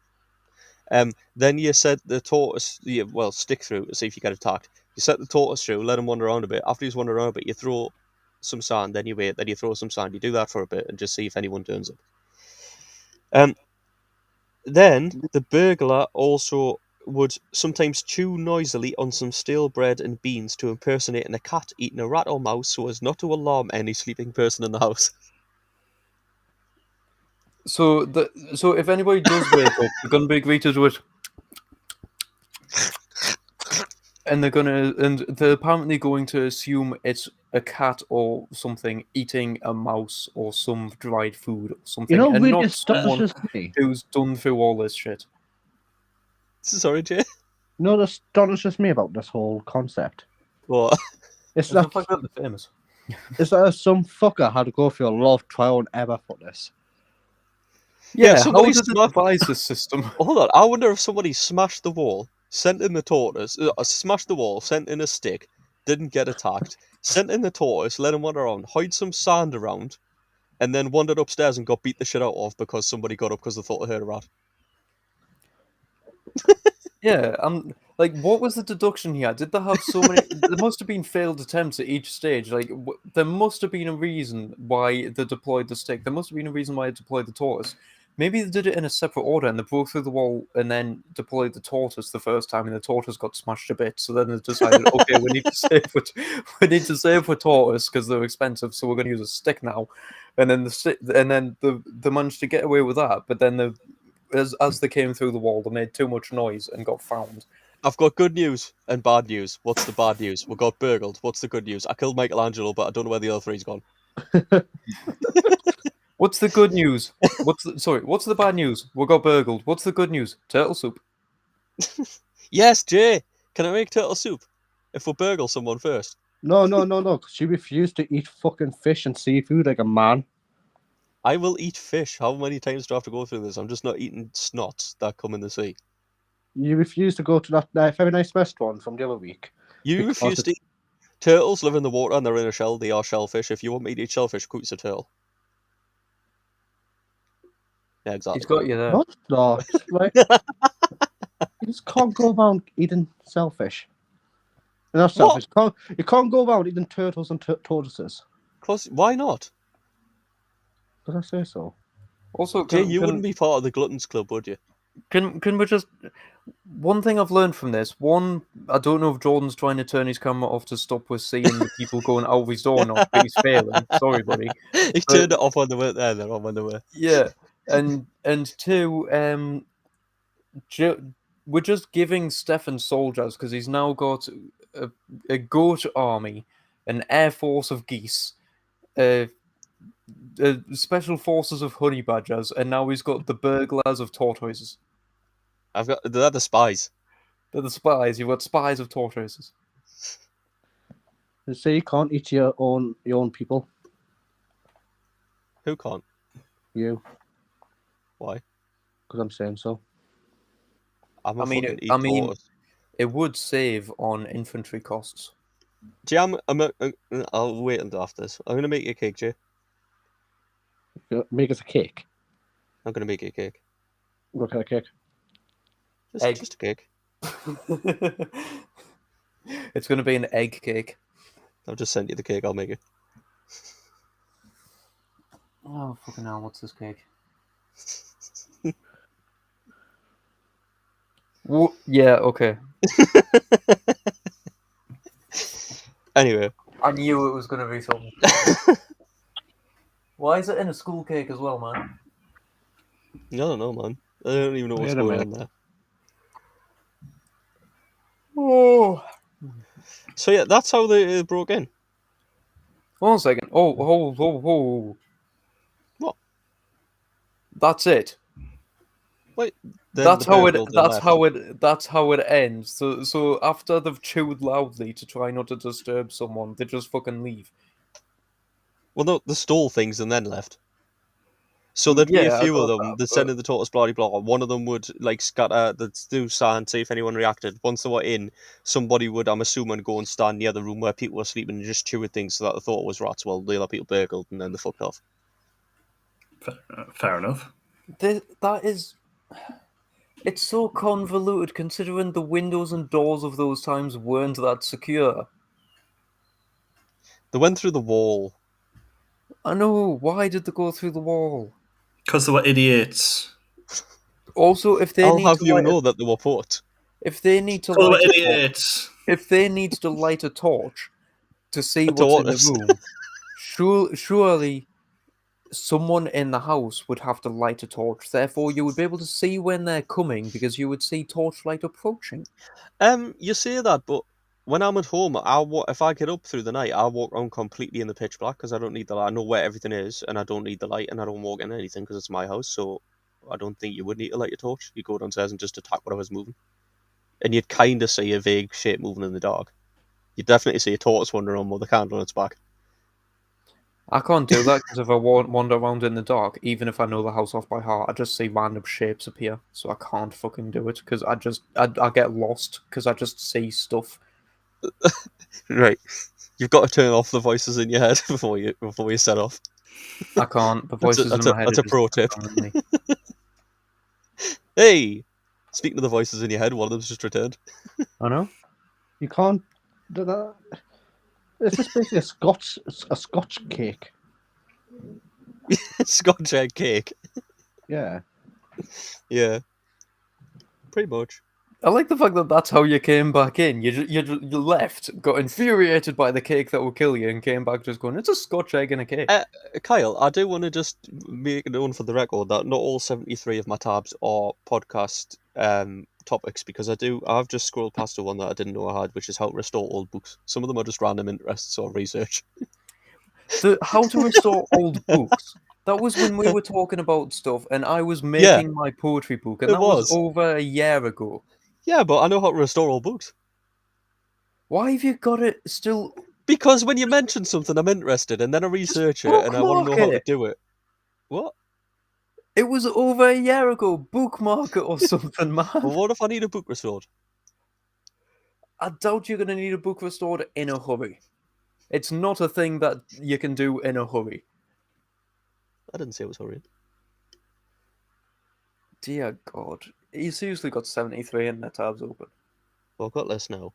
Speaker 2: Then you set the tortoise, stick through to see if you get attacked. You set the tortoise through, let him wander around a bit. After he's wandered around a bit, you throw some sand, then you wait, then you throw some sand. You do that for a bit and just see if anyone turns up. Then the burglar also would sometimes chew noisily on some stale bread and beans to impersonate a cat eating a rat or mouse so as not to alarm any sleeping person in the house.
Speaker 1: So if anybody does wake up, they're gonna be greeted with, and they're apparently going to assume it's a cat or something eating a mouse or some dried food or something, and
Speaker 3: really
Speaker 1: not someone
Speaker 3: me.
Speaker 1: who's done through all this shit.
Speaker 2: Sorry, Jay.
Speaker 3: This astonishes me about this whole concept.
Speaker 2: What?
Speaker 3: It's
Speaker 1: The
Speaker 3: not
Speaker 1: fact that they're famous.
Speaker 3: Is that some fucker had to go through a lot of trial and error for this?
Speaker 1: Yeah, how
Speaker 2: somebody
Speaker 1: did they
Speaker 2: smashed.
Speaker 1: devise this system?
Speaker 2: Hold on, I wonder if somebody smashed the wall, sent in the tortoise, smashed the wall, sent in a stick, didn't get attacked, sent in the tortoise, let him wander around, hide some sand around, and then wandered upstairs and got beat the shit out of because somebody got up because they thought they heard a rat.
Speaker 1: Yeah, like, what was the deduction here? Did they have so many? There must have been failed attempts at each stage. Like, there must have been a reason why they deployed the stick. There must have been a reason why they deployed the tortoise. Maybe they did it in a separate order and they broke through the wall and then deployed the tortoise the first time, and the tortoise got smashed a bit. So then they decided, okay, we need to save we need to save for tortoise because they're expensive, so we're going to use a stick now. And then they managed to get away with that, but then as they came through the wall, they made too much noise and got found.
Speaker 2: I've got good news and bad news. What's the bad news? We got burgled. What's the good news? I killed Michelangelo, but I don't know where the other three's gone.
Speaker 1: What's the good news? What's the bad news? We got burgled. What's the good news? Turtle soup.
Speaker 2: Yes, Jay. Can I make turtle soup? If we burgle someone first.
Speaker 3: No, because you refused to eat fucking fish and seafood like a man.
Speaker 2: I will eat fish. How many times do I have to go through this? I'm just not eating snots that come in the sea.
Speaker 3: You refused to go to that very nice restaurant from the other week.
Speaker 2: You
Speaker 3: Because
Speaker 2: refuse to eat. Turtles live in the water and they're in a shell. They are shellfish. If you want me to eat shellfish, cook a turtle. Yeah, exactly.
Speaker 1: He's got you there.
Speaker 3: What? No, right? You just can't go around eating shellfish. Not shellfish. You can't go around eating turtles and tortoises.
Speaker 2: Close. Why not?
Speaker 3: Did I say so?
Speaker 1: Also,
Speaker 2: Jay, you wouldn't be part of the Gluttons Club, would you?
Speaker 1: Can we just? One thing I've learned from this. One, I don't know if Jordan's trying to turn his camera off to stop us seeing the people going out of his door or not, but he's failing. Sorry, buddy.
Speaker 2: He turned it off on the way there. They're on the way.
Speaker 1: Yeah, and two, we're just giving Stefan soldiers because he's now got a goat army, an air force of geese, special forces of honey badgers, and now he's got the burglars of tortoises.
Speaker 2: They're the spies.
Speaker 1: They're the spies. You've got spies of tortoises.
Speaker 3: They say you can't eat your own people.
Speaker 2: Who can't?
Speaker 3: You.
Speaker 2: Why?
Speaker 3: Because I'm saying so.
Speaker 1: I mean, it would save on infantry costs.
Speaker 2: Jay, I'll wait until after this. I'm gonna make you a cake, Jay.
Speaker 3: Make us a cake.
Speaker 2: I'm gonna make you a cake.
Speaker 3: What kind of cake?
Speaker 2: Just a cake.
Speaker 1: It's going to be an egg cake.
Speaker 2: I'll just send you the cake. I'll make it.
Speaker 1: Oh, fucking hell, what's this cake? Yeah, okay.
Speaker 2: Anyway.
Speaker 1: I knew it was going to be something. Why is it in a school cake as well, man?
Speaker 2: I don't know, man. I don't even know what's going on there.
Speaker 1: Oh.
Speaker 2: So yeah, that's how they broke in.
Speaker 1: One second. Oh.
Speaker 2: What?
Speaker 1: That's it.
Speaker 2: Wait.
Speaker 1: That's how it ends. So after they've chewed loudly to try not to disturb someone, they just fucking leave.
Speaker 2: Well, no, they stole things and then left. So there'd be a few of them. They'd send in the tortoise, blah, blah, blah. One of them would like scatter, they'd do sand, see if anyone reacted. Once they were in, somebody would, I'm assuming, go and stand near the room where people were sleeping and just chew at things so that they thought it was rats. Well, the other people burgled and then they fucked off.
Speaker 4: Fair enough.
Speaker 1: That is... It's so convoluted considering the windows and doors of those times weren't that secure.
Speaker 2: They went through the wall.
Speaker 1: I know. Why did they go through the wall?
Speaker 4: Because they were idiots.
Speaker 1: Also, if they
Speaker 2: I'll
Speaker 1: need
Speaker 2: have
Speaker 1: to
Speaker 2: you know that they were put.
Speaker 1: If they need to
Speaker 4: They were
Speaker 1: light a
Speaker 4: idiots.
Speaker 1: if they need to light a torch to see what's in the room, surely someone in the house would have to light a torch. Therefore, you would be able to see when they're coming because you would see torchlight approaching.
Speaker 2: You say that, but when I'm at home, if I get up through the night, I'll walk around completely in the pitch black because I don't need the light. I know where everything is, and I don't need the light, and I don't walk in anything because it's my house. So I don't think you would need to light your torch. You go downstairs and just attack whatever's moving, and you'd kind of see a vague shape moving in the dark. You'd definitely see a tortoise wandering around with a candle on its back.
Speaker 1: I can't do that because if I wander around in the dark, even if I know the house off by heart, I just see random shapes appear. So I can't fucking do it because I get lost because I just see stuff.
Speaker 2: Right. You've got to turn off the voices in your head before you set off.
Speaker 1: I can't. The voices in my head
Speaker 2: That's
Speaker 1: are
Speaker 2: a
Speaker 1: just
Speaker 2: pro tip.
Speaker 1: on me.
Speaker 2: Hey, speaking of the voices in your head, one of them's just returned.
Speaker 1: I know.
Speaker 3: You can't do that. It's just basically a Scotch cake.
Speaker 2: Scotch egg cake.
Speaker 3: Yeah.
Speaker 2: Yeah, pretty much.
Speaker 1: I like the fact that that's how you came back in. You left, got infuriated by the cake that will kill you, and came back just going, "It's a Scotch egg and a cake."
Speaker 2: Kyle, I do want to just make it known for the record that not all 73 of my tabs are podcast topics, because I've just scrolled past the one that I didn't know I had, which is how to restore old books. Some of them are just random interests or research.
Speaker 1: The how to restore old books. That was when we were talking about stuff, and I was
Speaker 2: Yeah,
Speaker 1: making my poetry book, and
Speaker 2: it
Speaker 1: that was
Speaker 2: was.
Speaker 1: over a year ago.
Speaker 2: Yeah, but I know how to restore old books.
Speaker 1: Why have you got it still?
Speaker 2: Because when you mention something, I'm interested, and then I research it, and I want to know
Speaker 1: Bookmark
Speaker 2: how to
Speaker 1: it.
Speaker 2: do it. What?
Speaker 1: It was over a year ago. Bookmark it or something, man.
Speaker 2: Well, what if I need a book restored?
Speaker 1: I doubt you're going to need a book restored in a hurry. It's not a thing that you can do in a hurry.
Speaker 2: I didn't say it was hurrying.
Speaker 1: Dear God. You seriously got 73 in the tabs open.
Speaker 2: Well, I've got less now.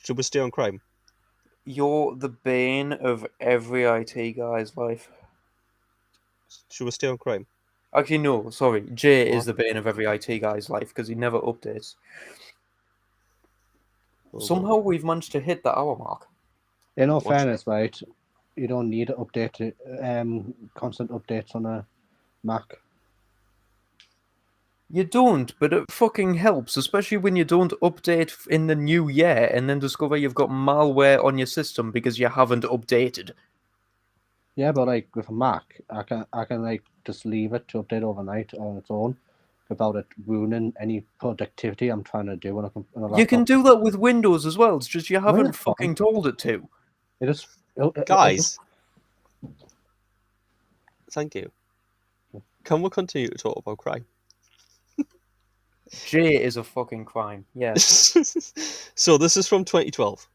Speaker 2: Should we stay on crime?
Speaker 1: You're the bane of every IT guy's life.
Speaker 2: Should we stay on crime?
Speaker 1: Actually, no, sorry. Jay is
Speaker 2: What?
Speaker 1: the bane of every IT guy's life because he never updates.
Speaker 2: Hold
Speaker 1: Somehow
Speaker 2: on.
Speaker 1: we've managed to hit the hour mark.
Speaker 3: In all
Speaker 2: Watch
Speaker 3: fairness, right, you don't need to update it, constant updates on a Mac.
Speaker 1: You don't, but it fucking helps, especially when you don't update in the new year and then discover you've got malware on your system because you haven't updated.
Speaker 3: Yeah, but like with a Mac, I can like just leave it to update overnight on its own without it ruining any productivity I'm trying to do on a laptop.
Speaker 1: You can do that with Windows as well, it's just you
Speaker 3: No,
Speaker 1: haven't
Speaker 3: you
Speaker 1: fucking
Speaker 3: can't.
Speaker 1: told it to.
Speaker 3: It just it'll
Speaker 2: Guys, thank you. Can we continue to talk about crime?
Speaker 1: Jay is a fucking crime, yes.
Speaker 2: So this is from 2012.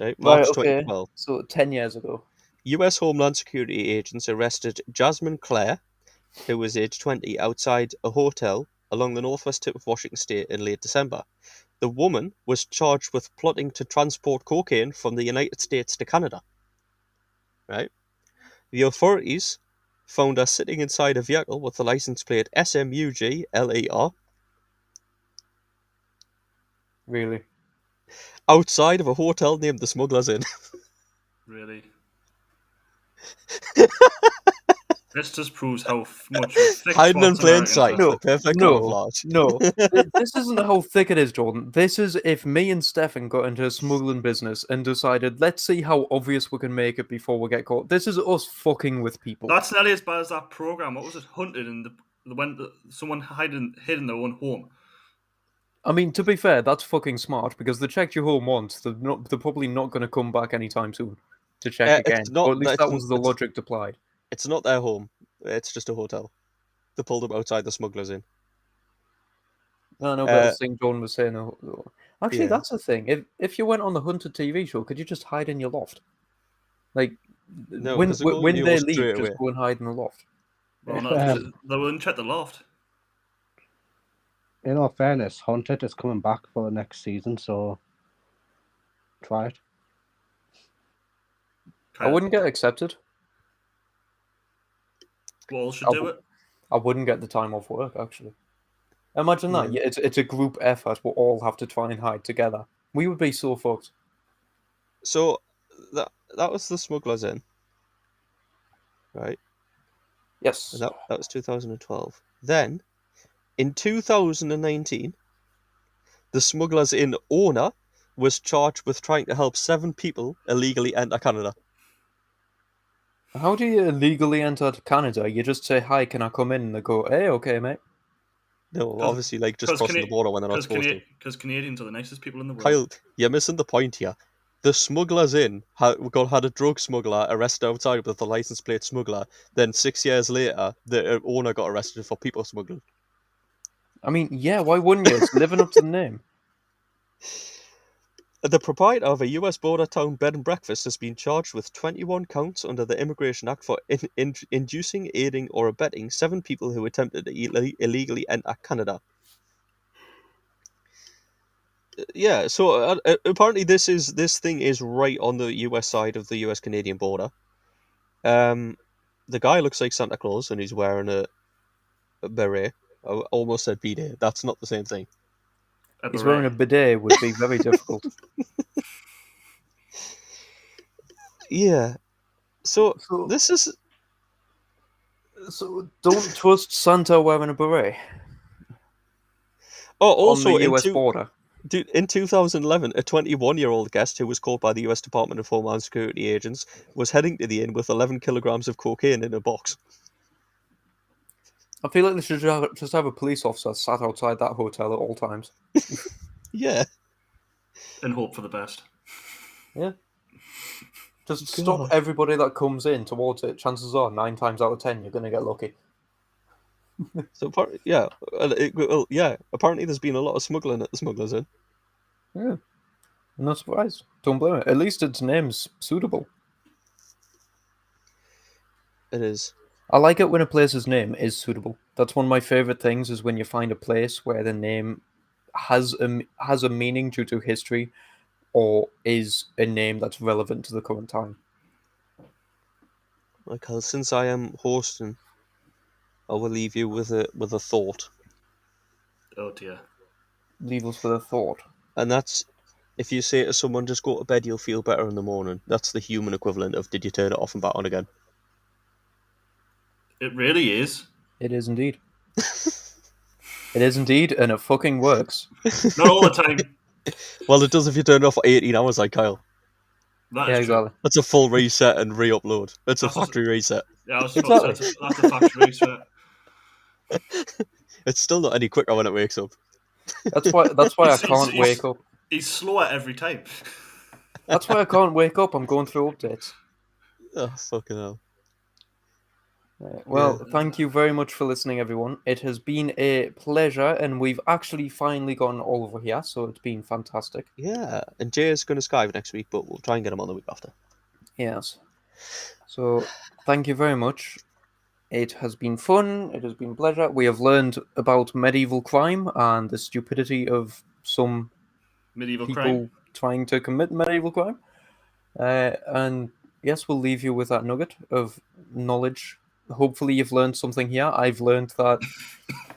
Speaker 2: Right, March
Speaker 1: Right, okay.
Speaker 2: 2012.
Speaker 1: So 10 years ago.
Speaker 2: US Homeland Security agents arrested Jasmine Clare, who was aged 20, outside a hotel along the northwest tip of Washington State in late December. The woman was charged with plotting to transport cocaine from the United States to Canada. Right? The authorities found her sitting inside a vehicle with the license plate SMUG-LER
Speaker 1: Really.
Speaker 2: outside of a hotel named the Smuggler's Inn.
Speaker 4: Really. This just proves how much of a thick
Speaker 2: Hiding in
Speaker 4: twats
Speaker 2: plain
Speaker 4: Americans
Speaker 2: sight.
Speaker 4: are.
Speaker 1: No,
Speaker 2: The perfect
Speaker 1: no,
Speaker 2: camouflage.
Speaker 1: no. This isn't how thick it is, Jordan. This is if me and Stefan got into a smuggling business and decided, let's see how obvious we can make it before we get caught. This is us fucking with people.
Speaker 4: That's nearly as bad as that program. What was it? Hunted and someone hid in their own home.
Speaker 1: I mean, to be fair, that's fucking smart because they checked your home once. They're probably not going to come back anytime soon to check again.
Speaker 2: It's not.
Speaker 1: Or at least that was the logic applied.
Speaker 2: It's not their home. It's just a hotel. They pulled them outside the Smuggler's Inn.
Speaker 1: No, but I was thinking Jordan was saying. Actually,
Speaker 2: Yeah.
Speaker 1: that's the thing. If you went on the Hunted TV show, could you just hide in your loft? Like,
Speaker 2: No,
Speaker 1: when
Speaker 2: because they're going
Speaker 1: when
Speaker 2: to
Speaker 1: they
Speaker 2: yours
Speaker 1: leave,
Speaker 2: straight
Speaker 1: just
Speaker 2: away.
Speaker 1: go and hide in the loft.
Speaker 4: Well, no, they wouldn't check the loft.
Speaker 3: In all fairness, Haunted is coming back for the next season, so try it.
Speaker 1: I wouldn't get accepted.
Speaker 4: We all should do it.
Speaker 1: I wouldn't get the time off work, actually. Imagine that.
Speaker 2: Yeah.
Speaker 1: Yeah, it's a group effort. We'll all have to try and hide together. We would be so fucked.
Speaker 2: So that was the Smuggler's Inn, right?
Speaker 1: Yes.
Speaker 2: And that was 2012. Then, in 2019, the Smuggler's Inn owner was charged with trying to help 7 people illegally enter Canada.
Speaker 1: How do you illegally enter Canada? You just say, hi, can I come in? And they go, hey, okay, mate.
Speaker 2: No, obviously, like just crossing the border when they're not supposed to.
Speaker 4: Because Canadians are the nicest people in the world.
Speaker 2: Kyle, you're missing the point here. The smugglers had a drug smuggler arrested outside with a license plate smuggler. Then 6 years later, the owner got arrested for people smuggling.
Speaker 1: I mean, yeah, why wouldn't you? It's living up to the name.
Speaker 2: The proprietor of a U.S. border town bed and breakfast has been charged with 21 counts under the Immigration Act for inducing, aiding, or abetting 7 people who attempted to illegally enter Canada. Yeah, so apparently this thing is right on the U.S. side of the U.S.-Canadian border. The guy looks like Santa Claus, and he's wearing a beret. I almost said bidet. That's not the same thing.
Speaker 4: A
Speaker 1: He's wearing a
Speaker 4: beret.
Speaker 1: bidet would be very difficult.
Speaker 2: Yeah. So
Speaker 1: So,
Speaker 2: this is
Speaker 1: so don't trust Santa wearing a beret on the
Speaker 2: also
Speaker 1: US border.
Speaker 2: in 2011, a 21-year-old guest who was caught by the U.S. Department of Homeland Security agents was heading to the inn with 11 kilograms of cocaine in a box.
Speaker 1: I feel like they should just have a police officer sat outside that hotel at all times.
Speaker 2: Yeah.
Speaker 4: And hope for the best.
Speaker 1: Yeah. Just
Speaker 2: God.
Speaker 1: stop everybody that comes in towards it. Chances are 9 times out of 10 you're going to get lucky.
Speaker 2: So apparently there's been a lot of smuggling at the Smugglers Inn.
Speaker 1: Yeah. I'm not surprised. Don't blame it. At least its name's suitable.
Speaker 2: It is.
Speaker 1: I like it when a place's name is suitable. That's one of my favorite things, is when you find a place where the name has a meaning due to history, or is a name that's relevant to the current time.
Speaker 2: Michael, since I am hosting, I will leave you with a thought.
Speaker 4: Oh dear.
Speaker 1: Leave us with a thought.
Speaker 2: And that's, if you say to someone, just go to bed, you'll feel better in the morning. That's the human equivalent of, did you turn it off and back on again?
Speaker 4: It really is.
Speaker 1: It is indeed. It is indeed, and it fucking works.
Speaker 4: Not all the time.
Speaker 2: Well, it does if you turn it off for 18 hours like Kyle.
Speaker 4: That
Speaker 1: Yeah,
Speaker 4: is true.
Speaker 1: exactly.
Speaker 2: That's a full reset and re-upload. It's a
Speaker 4: That's just-
Speaker 2: factory reset.
Speaker 4: Yeah, I was just about to say, that's a factory reset.
Speaker 2: It's still not any quicker when it wakes up.
Speaker 1: That's why I can't wake up.
Speaker 4: He's slower every time.
Speaker 1: That's why I can't wake up. I'm going through updates.
Speaker 2: Oh, fucking hell.
Speaker 1: Well,
Speaker 2: Yeah.
Speaker 1: thank you very much for listening, everyone. It has been a pleasure, and we've actually finally gotten all over here, so it's been fantastic.
Speaker 2: Yeah, and Jay is going to Skype next week, but we'll try and get him on the week after.
Speaker 1: Yes. So, thank you very much. It has been fun. It has been a pleasure. We have learned about medieval crime and the stupidity of some
Speaker 4: Medieval
Speaker 1: people
Speaker 4: crime.
Speaker 1: trying to commit medieval crime. And yes, we'll leave you with that nugget of knowledge. Hopefully, you've learned something here. I've learned that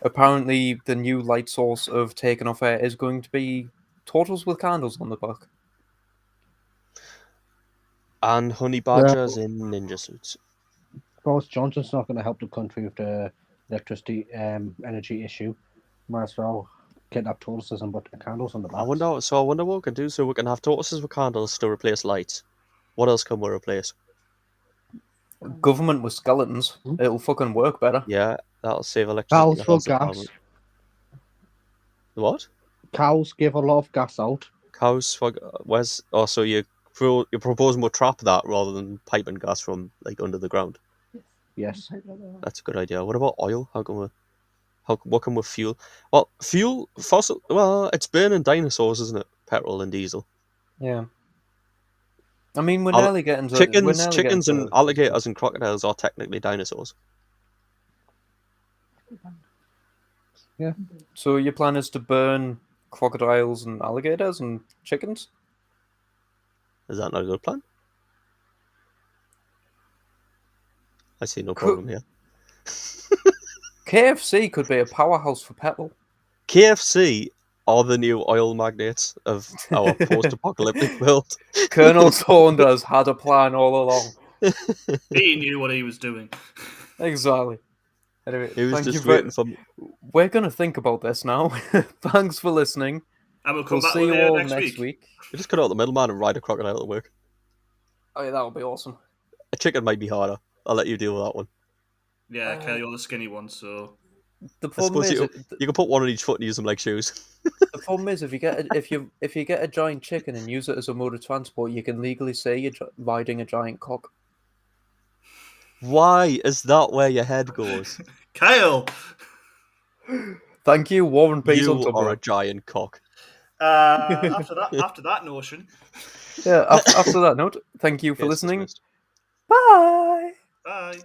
Speaker 1: apparently the new light source of taking off air is going to be turtles with candles on the back.
Speaker 2: And honey badgers in ninja suits.
Speaker 3: Boris Johnson's not going to help the country with the electricity energy issue. Might as well get that total system, but the candles on the back.
Speaker 2: I wonder what we can do. So we can have tortoises with candles to replace lights. What else can we replace?
Speaker 1: Government with skeletons. It'll fucking work better.
Speaker 2: Yeah, that'll save electricity.
Speaker 3: Cows for
Speaker 2: That's the
Speaker 3: gas.
Speaker 2: problem. What?
Speaker 3: Cows give a lot of gas out.
Speaker 2: Cows for where's? Oh, so you're proposing we'll trap that rather than piping gas from like under the ground.
Speaker 3: Yes.
Speaker 2: That's a good idea. What about oil? What can we fuel? Well, fossil. Well, it's burning dinosaurs, isn't it? Petrol and diesel.
Speaker 1: Yeah. I mean, we're
Speaker 2: Al-
Speaker 1: nearly getting to
Speaker 2: Chickens and alligators and crocodiles are technically dinosaurs.
Speaker 3: Yeah.
Speaker 1: So your plan is to burn crocodiles and alligators and chickens?
Speaker 2: Is that not a good plan? I see no problem here.
Speaker 1: KFC could be a powerhouse for petrol.
Speaker 2: KFC are the new oil magnates of our post-apocalyptic world.
Speaker 1: Colonel Saunders had a plan all along.
Speaker 4: He knew what he was doing.
Speaker 1: Exactly. Anyway,
Speaker 2: He was
Speaker 1: thank
Speaker 2: just
Speaker 1: you
Speaker 2: waiting for.
Speaker 1: We're going to think about this now. Thanks for listening.
Speaker 4: And we'll come
Speaker 1: We'll
Speaker 4: back
Speaker 1: see
Speaker 4: with
Speaker 1: you
Speaker 4: it
Speaker 1: all
Speaker 4: next
Speaker 1: next
Speaker 4: week.
Speaker 1: week.
Speaker 2: You just cut out the middleman and ride a crocodile to work.
Speaker 1: Oh, yeah, that would be awesome.
Speaker 2: A chicken might be harder. I'll let you deal with that one.
Speaker 4: Yeah, Kelly, you're the skinny one, so
Speaker 1: The
Speaker 2: I
Speaker 1: problem
Speaker 2: suppose
Speaker 1: is,
Speaker 2: you can put one on each foot and use them like shoes.
Speaker 1: the problem is if you get if you get a giant chicken and use it as a mode of transport, you can legally say you're riding a giant cock.
Speaker 2: Why is that where your head goes?
Speaker 4: Kyle.
Speaker 1: Thank you, Warren Peace on
Speaker 2: You are a
Speaker 1: Tumblr.
Speaker 2: giant cock.
Speaker 4: After that notion.
Speaker 1: Yeah. After that note, thank you for
Speaker 2: Case
Speaker 1: listening.
Speaker 2: dismissed.
Speaker 1: Bye.
Speaker 4: Bye.